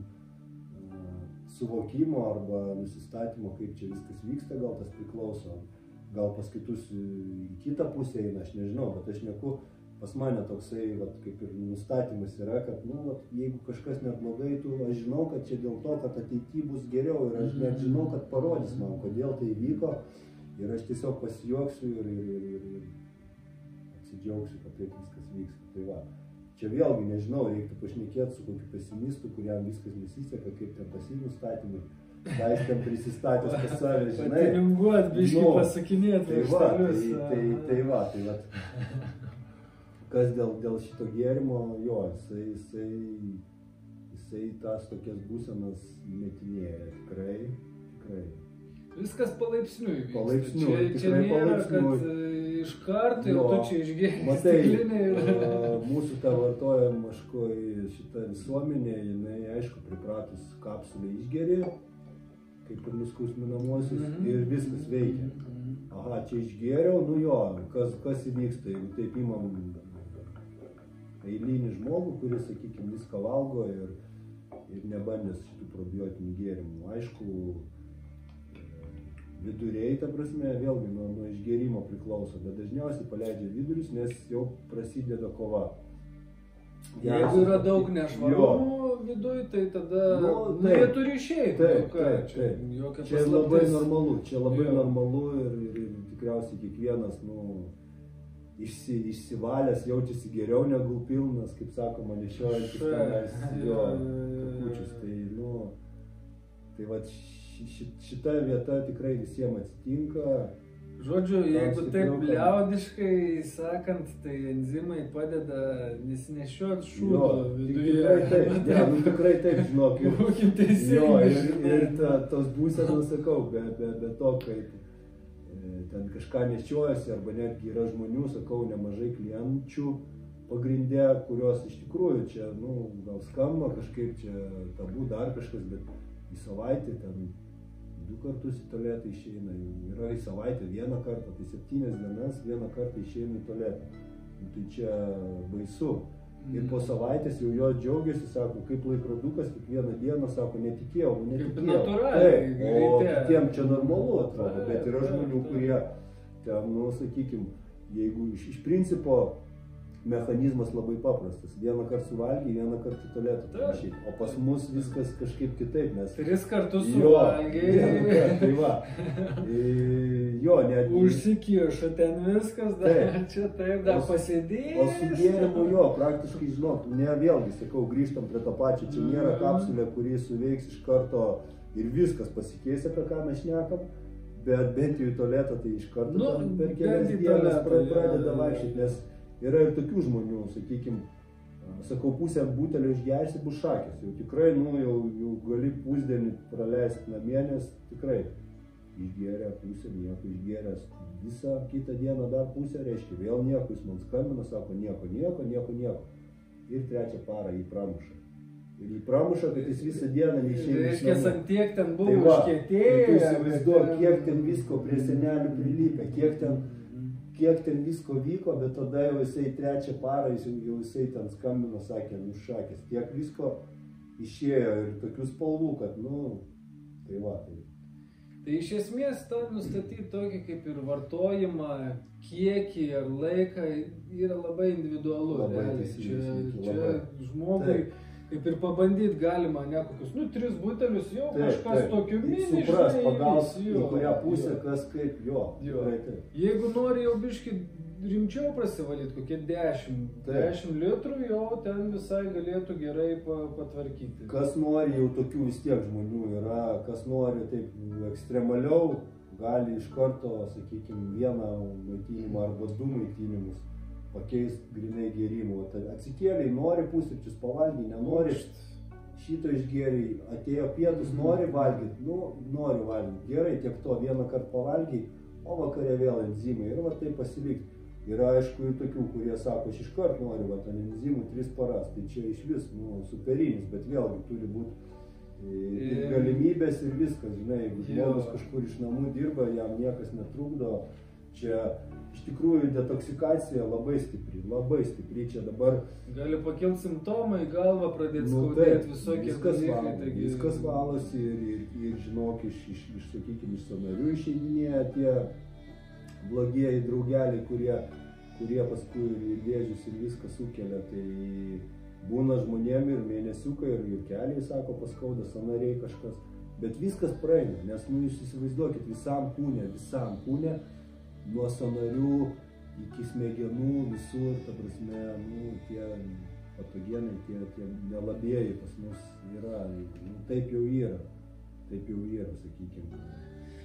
suvokimo arba nusistatymo, kaip čia viskas vyksta, gal tas priklauso, gal pas kitus į kitą pusę eina, aš nežinau, bet aš neku. Pas mane toksai, kaip ir nustatymas yra, kad, jeigu kažkas net blogai, aš žinau, kad čia dėl to, kad ateity bus geriau ir aš net žinau, kad parodys man, kodėl tai vyko ir aš tiesiog pasijuoksiu ir atsidžiaugsiu, kad taip viskas vyksta. Tai va, čia vėlgi, nežinau, reiktų pašnekėti su kokiu pesimistu, kuriam viskas nesiseka, kaip ten pas jį nustatymai. ką jis ten prisistatęs pas save, žinai. Patininguot, biškį pasakinėt. Tai va. Kas dėl šito gėrimo, jo, jisai tas tokias būsenas metinėja, tikrai. Viskas palaipsniui vyksta. Palaipsniui. Čia nėra, kad iš karto jau tu čia išgėrė stiklinį. Mūsų ta vartojamaškoj šita visuomenė, jinai aišku pripratus kapsulę išgėrė, kaip ir nuskausminamosius, ir viskas veikia. Aha, čia išgėriau, nu jo, kas įvyksta, jeigu taip imam eilinį žmogų, kuris, sakykime, viską valgo ir nebandęs šitų probiotinių gėrimų. Aišku, viduriai, ta prasme, vėlgi nuo išgėrimo priklauso, bet dažniausiai paleidžia vidurius, nes jau prasideda kova. Jeigu yra daug nešvarumų viduj, tai tada jie turi išeiti. Taip. Čia labai normalu ir tikriausiai kiekvienas išsivalęs jaučiasi geriau negu pilnas, kaip sakoma, nešiojantis tenais kapučius. Tai vat šita vieta tikrai visiems atsitinka. Žodžiu, jeigu taip liaudiškai sakant, tai enzimai padeda nesinešiuot šūdo viduje. Tikrai taip, žinok. Būkim teisingi. Ir tos būsenos, sakau, be to, kaip ten kažką nešiojasi, arba netgi yra žmonių, sakau, nemažai klienčių pagrindė, kurios iš tikrųjų čia, gal skamba kažkaip čia tabu dar kažkas, bet į savaitę ten 2 kartus į tualetą išeina, yra į savaitę 1 kartą, tai 7 dienas 1 kartą išeina į tualetą. Tai čia baisu. Ir po savaitės jau jo džiaugiasi, sako, kaip laikrodukas, kiekvieną dieną, sako, netikėjau. Kaip natūraliai. O kitiem čia normalu atrodo, bet yra žmonių, kurie ten, sakykime, jeigu iš principo mechanizmas labai paprastas. 1 kartą suvalgy, 1 kartą į tualetą panašiai. O pas mus viskas kažkaip kitaip, nes... 3 kartus suvalgiai. Tai va. Jo, net... Užsikišo ten viskas, dar čia taip, dar pasėdėjai. O su gėrimu jo, praktiškai, žinok, vėlgi, sakau, grįžtam prie to pačio. Čia nėra kapsulė, kuri suveiks iš karto ir viskas pasikeis, apie ką mes šnekam. Bet bent jau į tualetą tai iš karto per kelias dienas pradeda vaikščioti, nes yra ir tokių žmonių, sakykime, sakau, pusę butelio išgersi, bus šakės. Jau tikrai, jau gali pusdienį praleisti namie, nes tikrai išgėrė pusę, nieko išgėręs. Visą kitą dieną dar pusę, reiškia, vėl nieko, jis man skambina, sako, nieko. Ir 3 parą jį pramuša. Ir jį pramuša, kad jis visą dieną neišeina. Reiškia, ant tiek ten buvo užkietėję. Tu įsivaizduok, kiek ten visko prie senelių prilipę, kiek ten visko vyko, bet tada jau jisai 3 parą, jau jisai ten skambino, sakė, šakės. Tiek visko išėjo ir tokių spalvų, kad, tai va. Tai iš esmės, nustatyti tokį kaip ir vartojimą, kiekį ar laiką yra labai individualu. Čia žmogui kaip ir pabandyti galima, kokius, 3 butelius jau kažkas tokiu mini. Supras, pagaus, į kurią pusę, kas kaip, jo. Jeigu nori jau biškį rimčiau prasivalyti, kokie 10 litrų, jau ten visai galėtų gerai patvarkyti. Kas nori, jau tokių vis tiek žmonių yra, kas nori taip ekstremaliau, gali iš karto, sakykime, 1 maitinimą arba 2 maitinimus pakeisti grinai gėrimų. Atsikėliai, nori pusryčius pavalgyti, nenori šito išgėriai, atėjo pietus, nori valgyti, nori valgyti. Gerai, tiek to 1 kartą pavalgyti, o vakare vėl enzimai ir va tai pasilikti. Yra aišku ir tokių, kurie sako, aš iš karto noriu ten enzimų 3 paras, tai čia iš vis superinis, bet vėlgi turi būti ir galimybės ir viskas, žinai, jeigu žmogus kažkur iš namų dirba, jam niekas netrukdo. Čia iš tikrųjų detoksikacija labai stipri, čia dabar... Gali pakilti simptomai, galva pradėti skaudėti visokie dalykai. Viskas valosi ir žinok, sakykime, iš sąnarių išeidinėja tie blogieji draugeliai, kurie paskui ir vėžius ir viską sukelia. Tai būna žmonėm ir mėnesiukai, ir keliai, sako, paskauda, sąnariai kažkas. Bet viskas praeina, nes jūs įsivaizduokit visam kūne, nuo sąnarių iki smegenų, visur, ta prasme, tie patogenai, tie nelabieji pas mus yra, taip jau yra. taip jau yra, sakykime.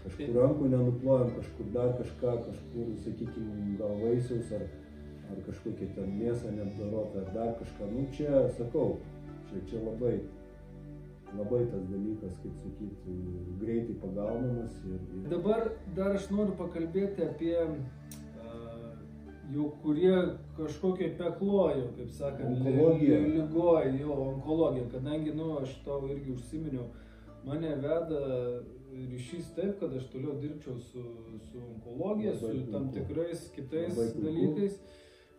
Kažkur rankų nenuplojam, kažkur dar kažką, kažkur, sakykime, gal vaisiaus ar kažkokia ten mėsą neapdorota, ar dar kažką. Nu, čia, sakau, čia labai tas dalykas, kaip sakyti, greitai pagaunamas. Dabar dar aš noriu pakalbėti apie jau kurie kažkokio peklojo, kaip sakant, ligoja, onkologija, kadangi, aš tau irgi užsiminiau, mane veda ryšys taip, kad aš toliau dirbčiau su onkologija, su tam tikrais kitais dalykais.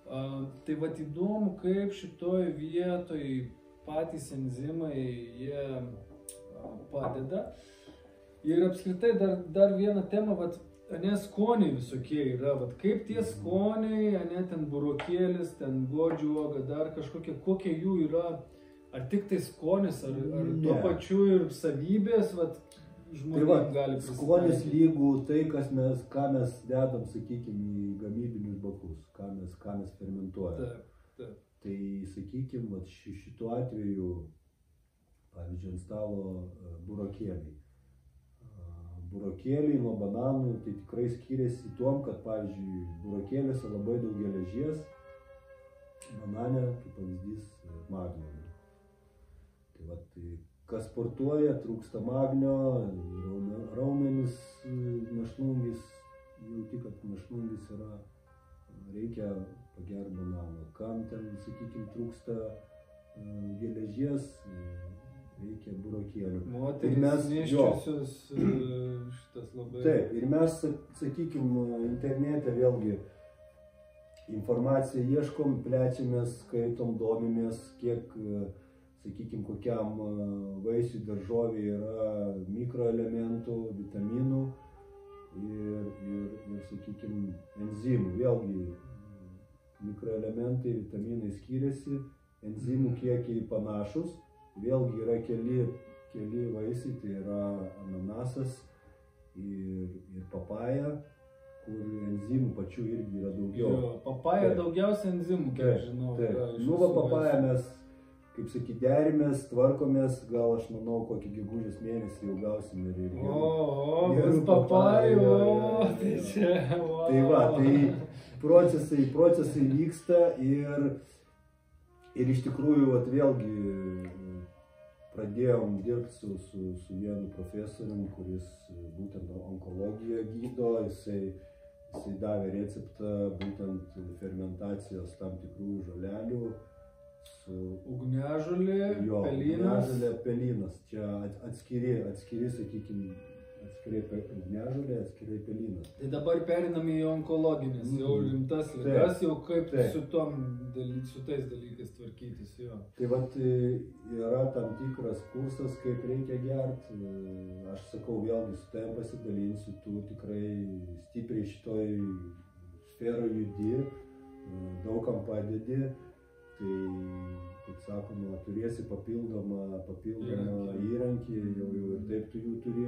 Tai vat įdomu, kaip šitoj vietoj patys enzimai jie padeda. Ir apskritai dar vieną temą, vat, skoniai visokie yra, vat, kaip tie skoniai, ten burokėlis, ten godžių uoga, dar kažkokie, kokie jų yra, ar tik tai skonis, ar tuo pačiu ir savybės, vat, žmonėms gali pristatyti. Skonis lygų tai, ką mes dedam, sakykime, į gamybinius bakus, ką mes fermentuojam. Taip. Tai, sakykime, šituo atveju, pavyzdžiui, ant stalo burokėliai. Burokėliai nuo bananų tai tikrai skiriasi tuom, kad, pavyzdžiui, burokėliuose labai daug geležies, banane, kaip pavyzdys, magnio. Tai va, kas sportuoja, trūksta magnio, raumenis, mėšlungis, jauti, kad mėšlungis yra, reikia pagerti banano. Kam ten, sakykime, trūksta geležies, reikia burokėlių. Moteris nėščiosios šitas labai... Taip, ir mes, sakykime, internete vėlgi informaciją ieškom, plečiamės, skaitom, domimės, kiek, sakykime, kokiam vaisiui daržovė yra mikroelementų, vitaminų ir sakykime, enzimų. Vėlgi, mikroelementai, vitaminai skiriasi, enzimų kiekiai panašus. Vėlgi yra keli vaisiai, tai yra ananasas ir papaja, kur enzimų pačių irgi yra daugiau. Papaja daugiausia enzimų, kiek žinau. Papaja mes, kaip sakyti, derimės, tvarkomės, gal aš manau, kokį gegužės mėnesį jau gausim ir bus papajų, tai čia, Tai va, tai procesai vyksta ir iš tikrųjų, vėlgi, pradėjom dirbti su vienu profesorium, kuris būtent onkologiją gydo, jisai davė receptą būtent fermentacijos tam tikrų žolelių. Ugniažolė, pelynas. Ugniažolė, pelynas. Čia atskiri, sakykime, atskirai ugniažolė, atskirai pelynas. Tai dabar perinam į onkologinės, jau rimtas ligas, jau kaip su tais dalykais tvarkytis, jo. Tai vat yra tam tikras kursas, kaip reikia gerti. Aš sakau, vėlgi su tavim pasidalinsiu, tu tikrai stipriai šitoj sferoje judi, daugam padedi. Tai, kaip sakoma, turėsi papildomą įrankį, jau ir taip tu jų turi,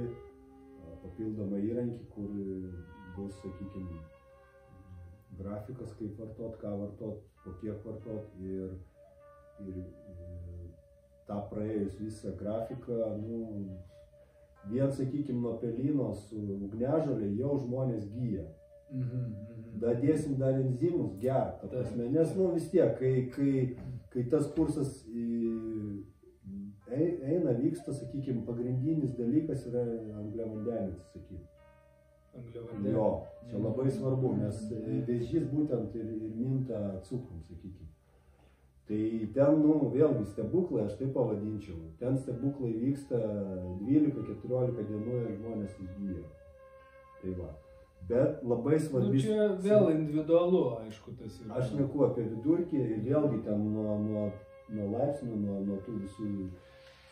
papildomą įrankį, kur bus, sakykime, grafikas, kaip vartot, ką vartot, po kiek vartot ir tą praėjus visą grafiką, vien, sakykime, nuo pelyno su ugniažolė jau žmonės gyja. Dadėsim dar enzimus gert, nes vis tiek, kai tas kursas eina, vyksta, sakykime, pagrindinis dalykas yra angliavandenis atsisakyti. Angliavandenis? Jo, čia labai svarbu, nes vėžys būtent ir minta cukrum, sakykime. Tai ten, vėlgi stebuklai, aš taip pavadinčiau, ten stebuklai vyksta 12-14 dienų ir žmonės įgyja. Tai va. Bet labai svarbi... Čia vėl individualu, aišku, tas yra. Aš neku apie vidurkį ir vėlgi ten nuo laipsnių, nuo tų visų,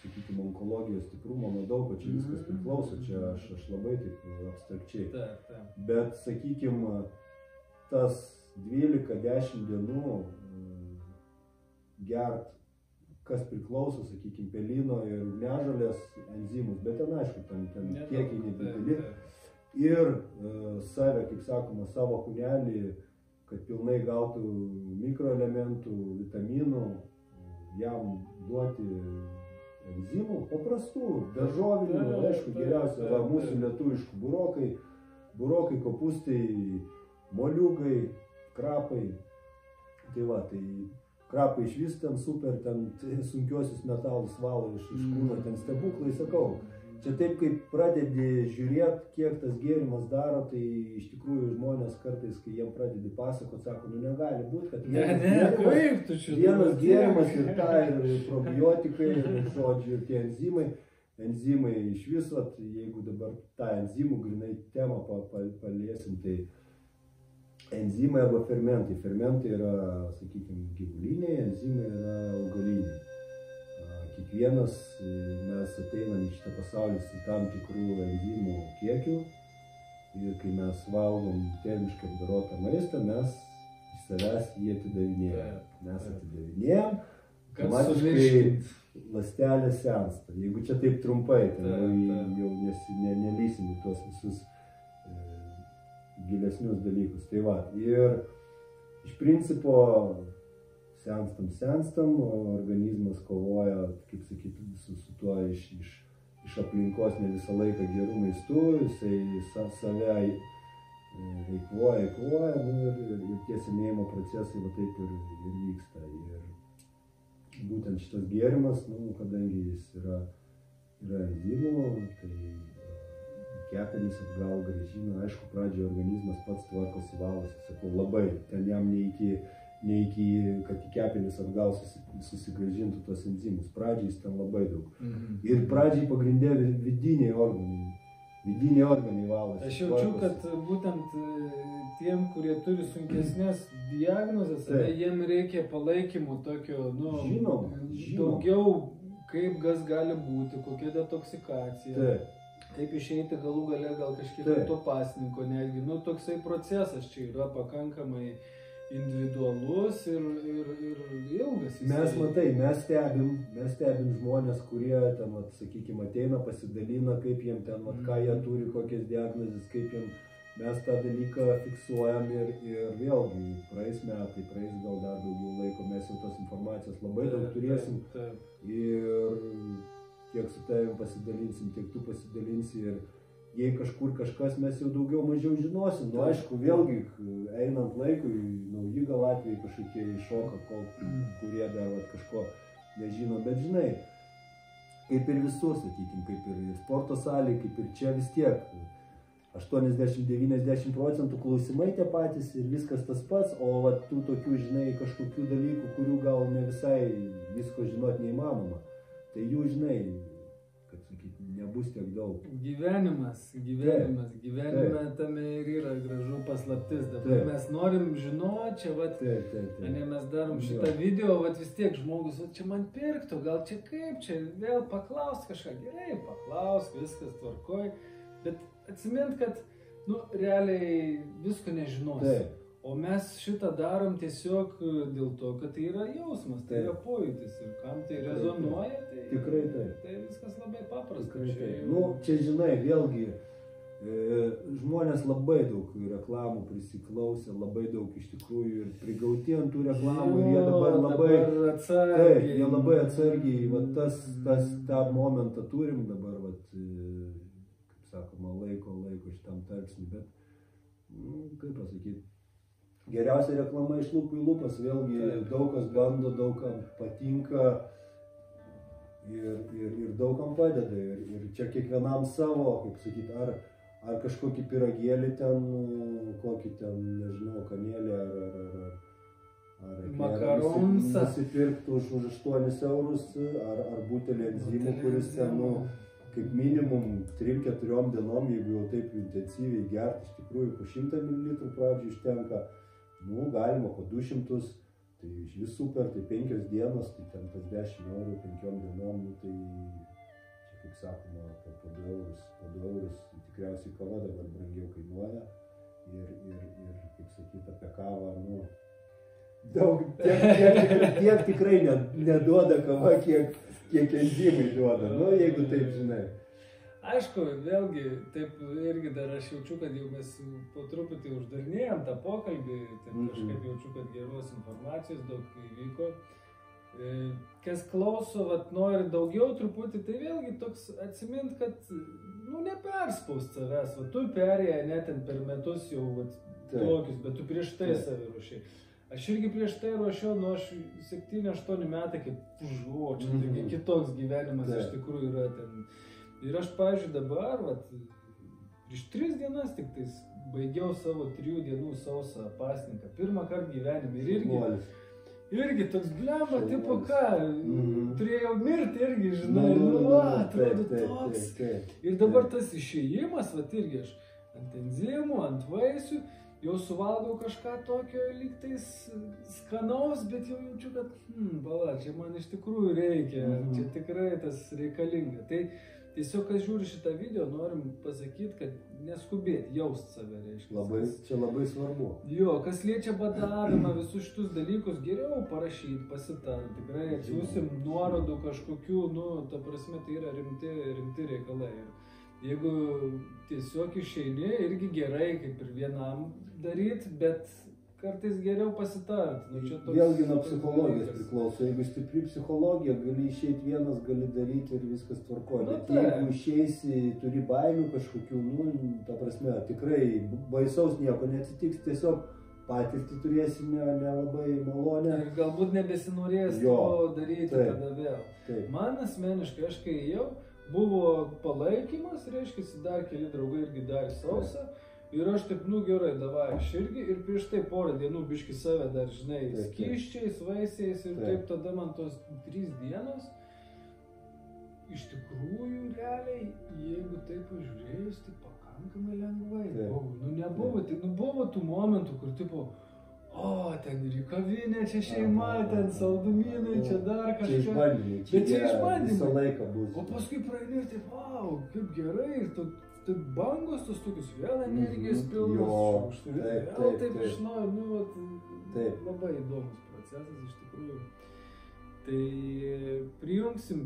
sakykime, onkologijos stiprumo, nuo daug, čia viskas priklauso, čia aš labai taip abstrakčiai. Taip. Bet, sakykime, tas 12-10 dienų gert, kas priklauso, sakykime, pelyno ir ugniažolės enzimus, bet ten, aišku, ten kiekiai nedideli. Ir save, kaip sakoma, savo kūnelį, kad pilnai gautų mikroelementų, vitaminų, jam duoti enzimų, paprastų, daržovinių, aišku, geriausia, va, mūsų lietuviškų burokai, kopūstai, moliūgai, krapai. Tai va, tai krapai išvis ten super, ten sunkiosius metalus valo iš kūno, ten stebuklai, sakau. Čia taip, kaip pradedi žiūrėti, kiek tas gėrimas daro, tai iš tikrųjų žmonės kartais, kai jiem pradedi pasakot, sako, nu negali būti, kad vienas gėrimas ir ta, ir probiotikai, ir žodžiu, ir tie enzimai iš viso, jeigu dabar tą enzimų grinai temą paliesim, tai enzimai arba fermentai. Fermentai yra, sakykime, gyvuliniai, enzimai yra augaliniai. Kiekvienas mes ateinam į šitą pasaulį su tam tikrų enzimų kiekių ir kai mes valgom termiškai apdorotą maistą, mes iš savęs jį atidavinėjam. Mes atidavinėjam, automatiškai ląstelė sensta. Jeigu čia taip trumpai, tai jau nelysim į tuos visus gilesnius dalykus. Tai va, ir iš principo senstam, organizmas kovoja, kaip sakyti, su tuo iš aplinkos ne visą laiką gerų maistų, jisai save eikvoja, nu, ir tie senėjimo procesai va taip ir vyksta. Ir būtent šitas gėrimas, nu, kadangi jis yra enzimų, tai kepenys atgal grąžina, aišku, pradžioje organizmas pats tvarkosi, valosi, sakau, labai, ten jam ne iki, kad į kepenis atgal susigrąžintų tos enzimus. Pradžiai jis ten labai daug. Ir pradžiai pagrindė vidiniai organiai valosi. Aš jaučiu, kad būtent tiem, kurie turi sunkesnės diagnozes, jiem reikia palaikymo tokio, nu, žinom. Daugiau, kaip gas gali būti, kokia detoksikacija. Kaip išeiti galų gale gal kažkiek to pasninko netgi. Nu, toksai procesas čia yra pakankamai individualus ir ilgas. Mes stebim žmonės, kurie ten, sakykime, ateina, pasidalina, kaip jiem ten, ką jie turi, kokias diagnozes, kaip jiem mes tą dalyką fiksuojam ir vėlgi praeis metai, praeis gal dar daugiau laiko, mes jau tos informacijos labai daug turėsim ir tiek su tavim pasidalinsim, tiek tu pasidalinsi ir jei kažkur kažkas mes jau daugiau mažiau žinosim. Nu, aišku, vėlgi, einant laikui, nauji gal atvejai kažkokie iššoka, kurie dar kažko nežino, bet žinai, kaip ir visur, sakykim, kaip ir sporto salėje, kaip ir čia vis tiek 80-90% klausimai tie patys ir viskas tas pats, o va, tų tokių, žinai, kažkokių dalykų, kurių gal ne visai visko žinot neįmanoma. Tai jų, žinai, kad sakyti, nebus tiek daug. Gyvenime tame ir yra gražu paslaptis. Dabar mes norim žinoti, čia vat, mes darom šitą video, vat vis tiek žmogus, čia man pirktų, gal čia kaip, čia vėl paklausk kažką, gerai, paklausk, viskas tvarkoj, bet atsimint, kad, nu, realiai visko nežinosi. O mes šitą darom tiesiog dėl to, kad tai yra jausmas, tai yra pojūtis ir kam tai rezonuoja, tai viskas labai paprasta. Nu, čia žinai, vėlgi, žmonės labai daug reklamų prisiklausė, labai daug iš tikrųjų ir prigauti ant tų reklamų ir jie dabar labai atsargiai, va, tą momentą turim dabar, va, kaip sakoma, laiko šitam tarpsniui, bet, kaip pasakyti, geriausia reklama iš lūpų į lūpas, vėlgi daug kas bando, daug kam patinka ir daug kam padeda. Ir čia kiekvienam savo, kaip sakyti, ar kažkokį pyragėlį ten, kokį ten, nežinau, kanėlį ar makaronsą nusipirktų už 8 eurus, ar butelį enzimų, kuris ten, nu, kaip minimum 3-4 dienom, jeigu jau taip intensyviai gerti, iš tikrųjų po 100 ml pradžių užtenka. Nu, galima po 200, tai iš vis super, tai 5 dienos, tai ten tas 10 eurų 5 dienom, nu, tai čia kaip sakoma, po 2 eurus, tikriausiai kava dabar brangiau kainuoja ir kaip sakyti, apie kavą, nu, daug, tiek tikrai neduoda kava, kiek enzimai duoda, nu, jeigu taip žinai. Aišku, vėlgi, taip irgi dar aš jaučiu, kad jau mes po truputį uždarinėjom tą pokalbį, taip kažkaip jaučiu, kad geros informacijos daug įvyko. Kas klauso, vat, nori daugiau truputį, tai vėlgi toks atsimint, kad, nu, neperspaust savęs, va, tu perėję net per metus jau, vat, tokius, bet tu prieš tai save ruošiai. Aš irgi prieš tai ruošiau, nu, aš 7-8 metai, kaip čia kitoks gyvenimas iš tikrųjų yra ten. Ir aš, pavyzdžiui, dabar, vat, prieš 3 dienas tik tais baigiau savo 3 dienų sausą pasninką, pirmą kartą gyvenime ir irgi toks blemba, tipo ką, turėjau mirti irgi, žinai, atrodo toks. Ir dabar tas išėjimas, vat irgi aš ant enzimų, ant vaisių, jau suvalgau kažką tokio lygtais skanaus, bet jau jaučiu, kad, bala, čia man iš tikrųjų reikia, čia tikrai tas reikalinga. Tai tiesiog, kas žiūri šitą video, norim pasakyti, kad neskubėti, jaust save, reiškia. Čia labai svarbu. Jo, kas liečia badavimą, visus šitus dalykus, geriau parašyti, pasitarti. Tikrai atsiųsim nuorodų kažkokių, nu, ta prasme, tai yra rimti reikalai. Jeigu tiesiog išeini, irgi gerai, kaip ir vienam daryti, bet kartais geriau pasitarti. Nu, vėlgi nuo psichologijos priklauso. Jeigu stipri psichologija, gali išeiti vienas, gali daryti ir viskas tvarkoja. Bet jeigu išeisi, turi baimių kažkokių, nu, ta prasme, tikrai baisaus nieko neatsitiks, tiesiog patirtį turėsi nelabai malonę. Ir galbūt nebesinorės to daryti tada vėl. Man asmeniškai, aš kai ėjau, buvo palaikymas, reiškia, dar keli draugai irgi darė sausą. Ir aš taip, nu gerai, davai, aš irgi, ir prieš tai porą dienų biški save dar, žinai, skysčiais, vaisiais, ir taip tada man tos 3 dienos, iš tikrųjų, realiai, jeigu taip pažiūrėjus, tai pakankamai lengvai buvo. Nu nebuvo, tai buvo tų momentų, kur tipo, o, ten ir į kavinę, čia šeima, ten saldumynai, čia dar kažką. Čia išbandymai, čia išbandymai. Visą laiką bus. O paskui praeini ir taip, vau, kaip gerai, ir taip bangos tos tokius vėl energijos pilnos, vėl taip iš naujo, nu, labai įdomus procesas iš tikrųjų. Tai prijungsim,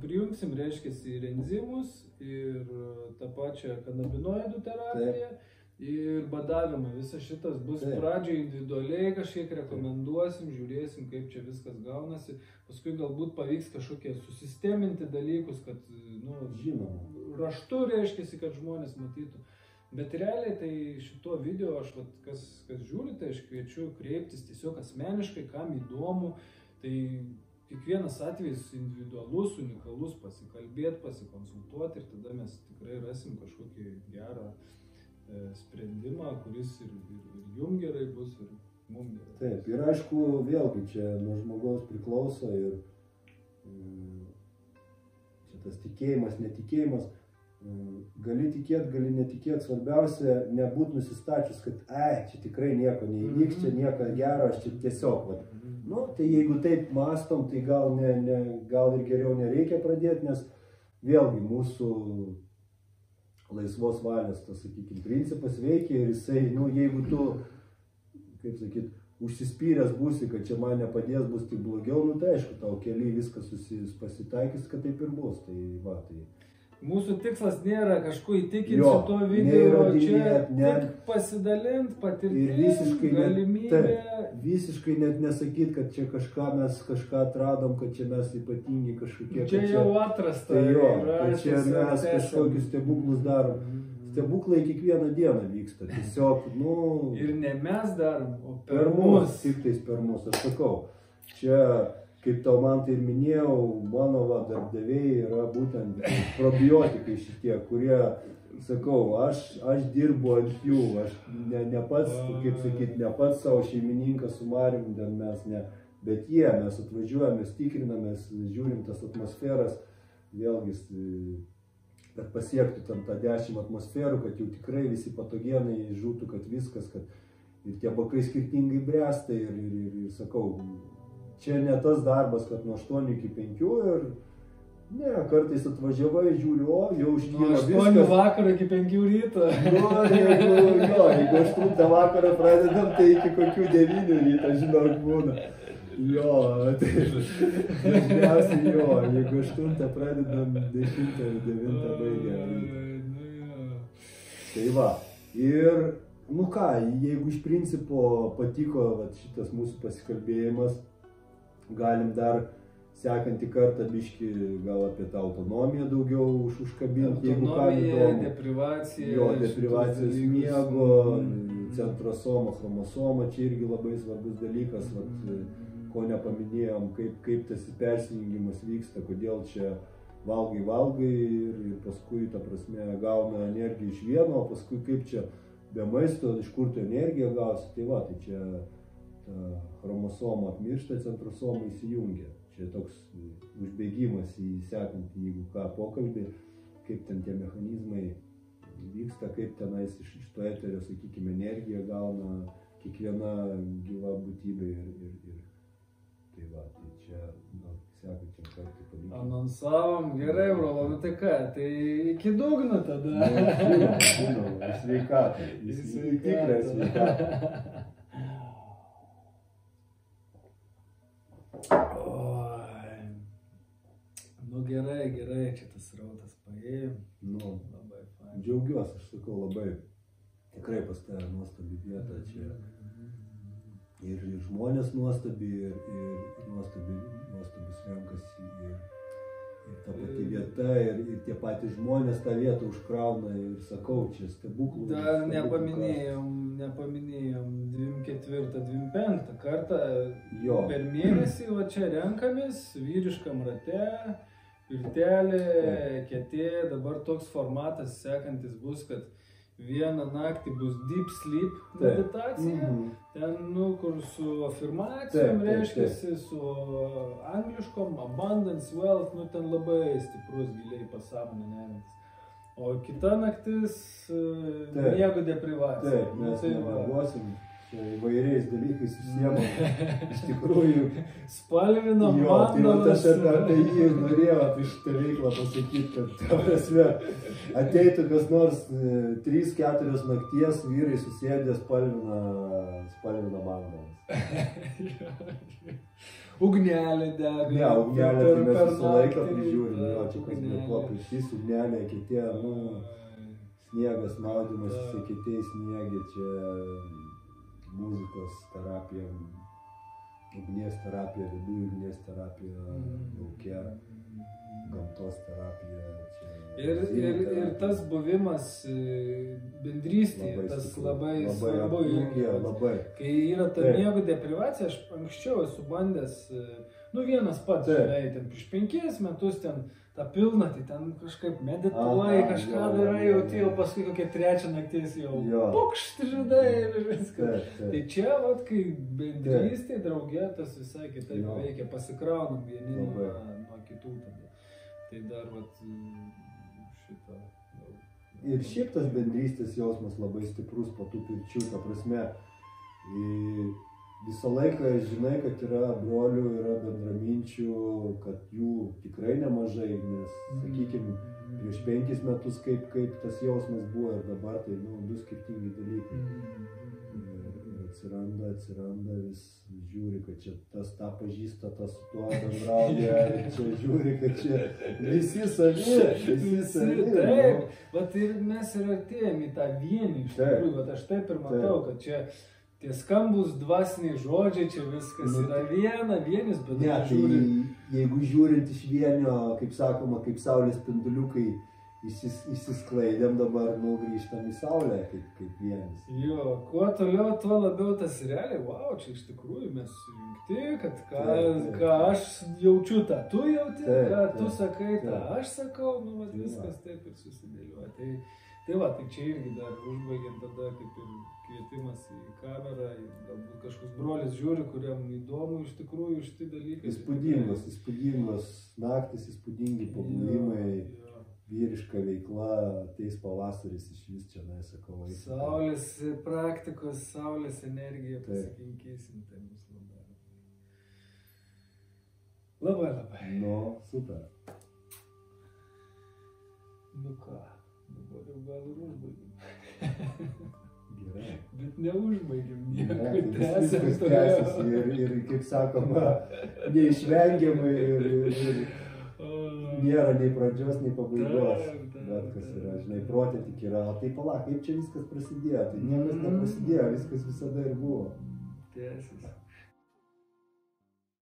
reiškia, ir enzimus, ir tą pačią kanabinoidų terapiją, ir badavimą. Visas šitas bus pradžioje individualiai, kažkiek rekomenduosim, žiūrėsim, kaip čia viskas gaunasi. Paskui galbūt pavyks kažkokie susisteminti dalykus, kad, nu, žinoma, raštu reiškiasi, kad žmonės matytų. Bet realiai tai šito video aš, kas žiūri, tai aš kviečiu kreiptis tiesiog asmeniškai, kam įdomu. Tai kiekvienas atvejis individualus, unikalus, pasikalbėti, pasikonsultuoti ir tada mes tikrai rasim kažkokį gerą sprendimą, kuris ir jum gerai bus, ir mum gerai. Taip, ir aišku, vėlgi čia nuo žmogaus priklauso ir čia tas tikėjimas, netikėjimas. Gali tikėti, gali netikėti, svarbiausia nebūt nusistačius, kad čia tikrai nieko neįvyks, čia nieko gero, aš čia tiesiog. Nu, tai jeigu taip mastom, tai gal ir geriau nereikia pradėti, nes vėlgi mūsų laisvos valios, tas, sakykime, principas veikia ir jisai, nu, jeigu tu, kaip sakyt, užsispyręs būsi, kad čia man nepadės, bus tik blogiau, nu, tai aišku, tau keliai viskas pasitaikys, kad taip ir bus. Tai va, tai... Mūsų tikslas nėra kažko įtikinti su tuo video, čia tik pasidalint, patirtim, galimybę. Visiškai net nesakyt, kad čia mes kažką atradom, kad čia mes ypatingi kažkokie. Čia jau atrasta. Tai jo, kad čia mes kažkokius stebuklus darom. Stebuklai kiekvieną dieną vyksta, tiesiog, nu... Ir ne mes darom, o per mus. Tik tais per mus, aš sakau. Čia... Kaip tau man tai ir minėjau, mano darbdaviai yra būtent probiotikai šitie, kurie, sakau, aš dirbu ant jų, aš ne pats, kaip sakyt, ne pats savo šeimininkas su Marium, mes ne, bet mes atvažiuojame, mes tikrinamės, žiūrim tas atmosferas, vėlgi, kad pasiektų tam tą 10 atmosferų, kad jau tikrai visi patogenai žūtų, kad viskas, kad ir tie bakai skirtingai bręsta ir sakau, čia ne tas darbas, kad nuo 8 iki 5 ir ne, kartais atvažiavai, žiūriu, jau užkyla viskas. Nuo 8 vakaro iki 5 ryto. Jeigu 8 vakarą pradedam, tai iki kokių 9 ryto, žinok, būna. Jo, tai dažniausiai jeigu 8 pradedam, 10 ir 9 baigia. Tai va, ir, nu ką, jeigu iš principo patiko šitas mūsų pasikalbėjimas, galim dar sekantį kartą biškį gal apie tą autonomiją daugiau užkabinti, jeigu ką įdomu. Deprivacija. Jo, deprivacijos miego, centrosoma, chromosoma, čia irgi labai svarbus dalykas, ko nepaminėjom, kaip tas persijungimas vyksta, kodėl čia valgai ir paskui, ta prasme, gauna energiją iš vieno, o paskui kaip čia be maisto, iš kur tu energiją gausi, tai va, tai čia ta chromosoma apmiršta, centrosoma įsijungia. Čia toks užbėgimas į sekantį, jeigu ką, pokalbį, kaip ten tie mechanizmai vyksta, kaip tenais iš to eterio, sakykime, energiją gauna kiekviena gyva būtybė ir tai va, tai čia, sekančiam kartui palikime. Anonsavom, gerai, brolo, nu tai ką, tai iki dugno tada. Žinau, sveikatą, tikrą sveikatą. Nu gerai, čia tas rautas paėjo. Nu, labai fain. Džiaugiuosi, aš sakau, labai tikrai pas tave nuostabi vieta čia. Ir žmonės nuostabi, ir nuostabis renkasi, ir ta pati vieta, ir tie patys žmonės tą vietą užkrauna, ir sakau, čia stebuklų. Dar nepaminėjom 24-25 kartą per mėnesį, va čia renkamės vyriškam rate. Pirtelė, ketė, dabar toks formatas sekantis bus, kad vieną naktį bus deep sleep meditacija, ten, nu, kur su afirmacijom reiškiasi, su angliškom, abundance, wealth, nu, ten labai stiprus, giliai pasąmonė nerintis. O kita naktis miego deprivacija. Taip, mes nemiegosim. Čia įvairiais dalykais užsiemam, iš tikrųjų. Spalvinam, mandalas. Tai aš apie jį norėjau šitą veiklą pasakyti, kad, ta prasme, ateitų kas nors 3-4 nakties, vyrai susėdė spalvina mandalas. Ugnelė dega. Ne, ugnelė, tai mes visą laiką prižiūrim, jo, čia kas buvo priešys, ugnelė, kitė, nu, sniegas, maudymas, kitėjai sniegė, čia muzikos terapija, ugnies terapija, viduj ugnies terapija, lauke, gamtos terapija. Ir tas buvimas bendrystėje, tas labai svarbu. Labai. Kai yra ta miego deprivacija, aš anksčiau esu bandęs, nu vienas pats, žinai, ten prieš 5 metus ten tą pilnatį, ten kažkaip medituoji, kažką darai, jau paskui kokią 3 naktis jau pukšt, žinai, ir viskas. Tai čia, vat, kai bendrystė, draugė, tas visai kitaip veikia, pasikraunam vieni nuo kitų tada. Tai dar, vat, šitą. Ir šiaip tas bendrystės jausmas labai stiprus po tų pirčių, ta prasme, visą laiką žinai, kad yra brolių, yra bendraminčių, kad jų tikrai nemažai, nes, sakykime, prieš 5 metus kaip tas jausmas buvo ir dabar tai, nu, 2 skirtingi dalykai. Ir atsiranda, vis žiūri, kad čia tas tą pažįsta, tas su tuo bendrauja, ir čia žiūri, kad čia visi savi. Taip, vat ir mes ir artėjom į tą vienį, iš tikrųjų, vat aš taip ir matau, kad čia tie skambus dvasiniai žodžiai, čia viskas yra vienis, bet ne, tai jeigu žiūrint iš vienio, kaip sakoma, kaip saulės spinduliukai išsisklaidėm, dabar grįžtam į saulę kaip vienis. Jo, kuo toliau, tuo labiau tas realiai, wow, čia iš tikrųjų mes sujungti, kad ką aš jaučiu, tą tu jauti, ką tu sakai, tą aš sakau, nu, vat viskas taip ir susidėliuoja. Tai va, tai čia irgi dar užbaigiant tada kaip ir kvietimas į kamerą, galbūt kažkoks brolis žiūri, kuriam įdomu iš tikrųjų šitie dalykai. Įspūdingos naktis, įspūdingi pabuvimai, vyriška veikla, ateis pavasaris iš vis čia, sakau. Saulės praktikos, saulės energiją pasikinkysim, tai bus labai. Nu, super. Nu ką, dabar jau gal ir užbaigim. Gerai. Bet neužbaigim, nieko viskas tęsiasi ir, kaip sakoma, neišvengiamai ir nėra nei pradžios, nei pabaigos. Bet kas yra, žinai, protė tik yra, o tai pala, kaip čia viskas prasidėjo, tai niekas neprasidėjo, viskas visada ir buvo. Tęsiasi.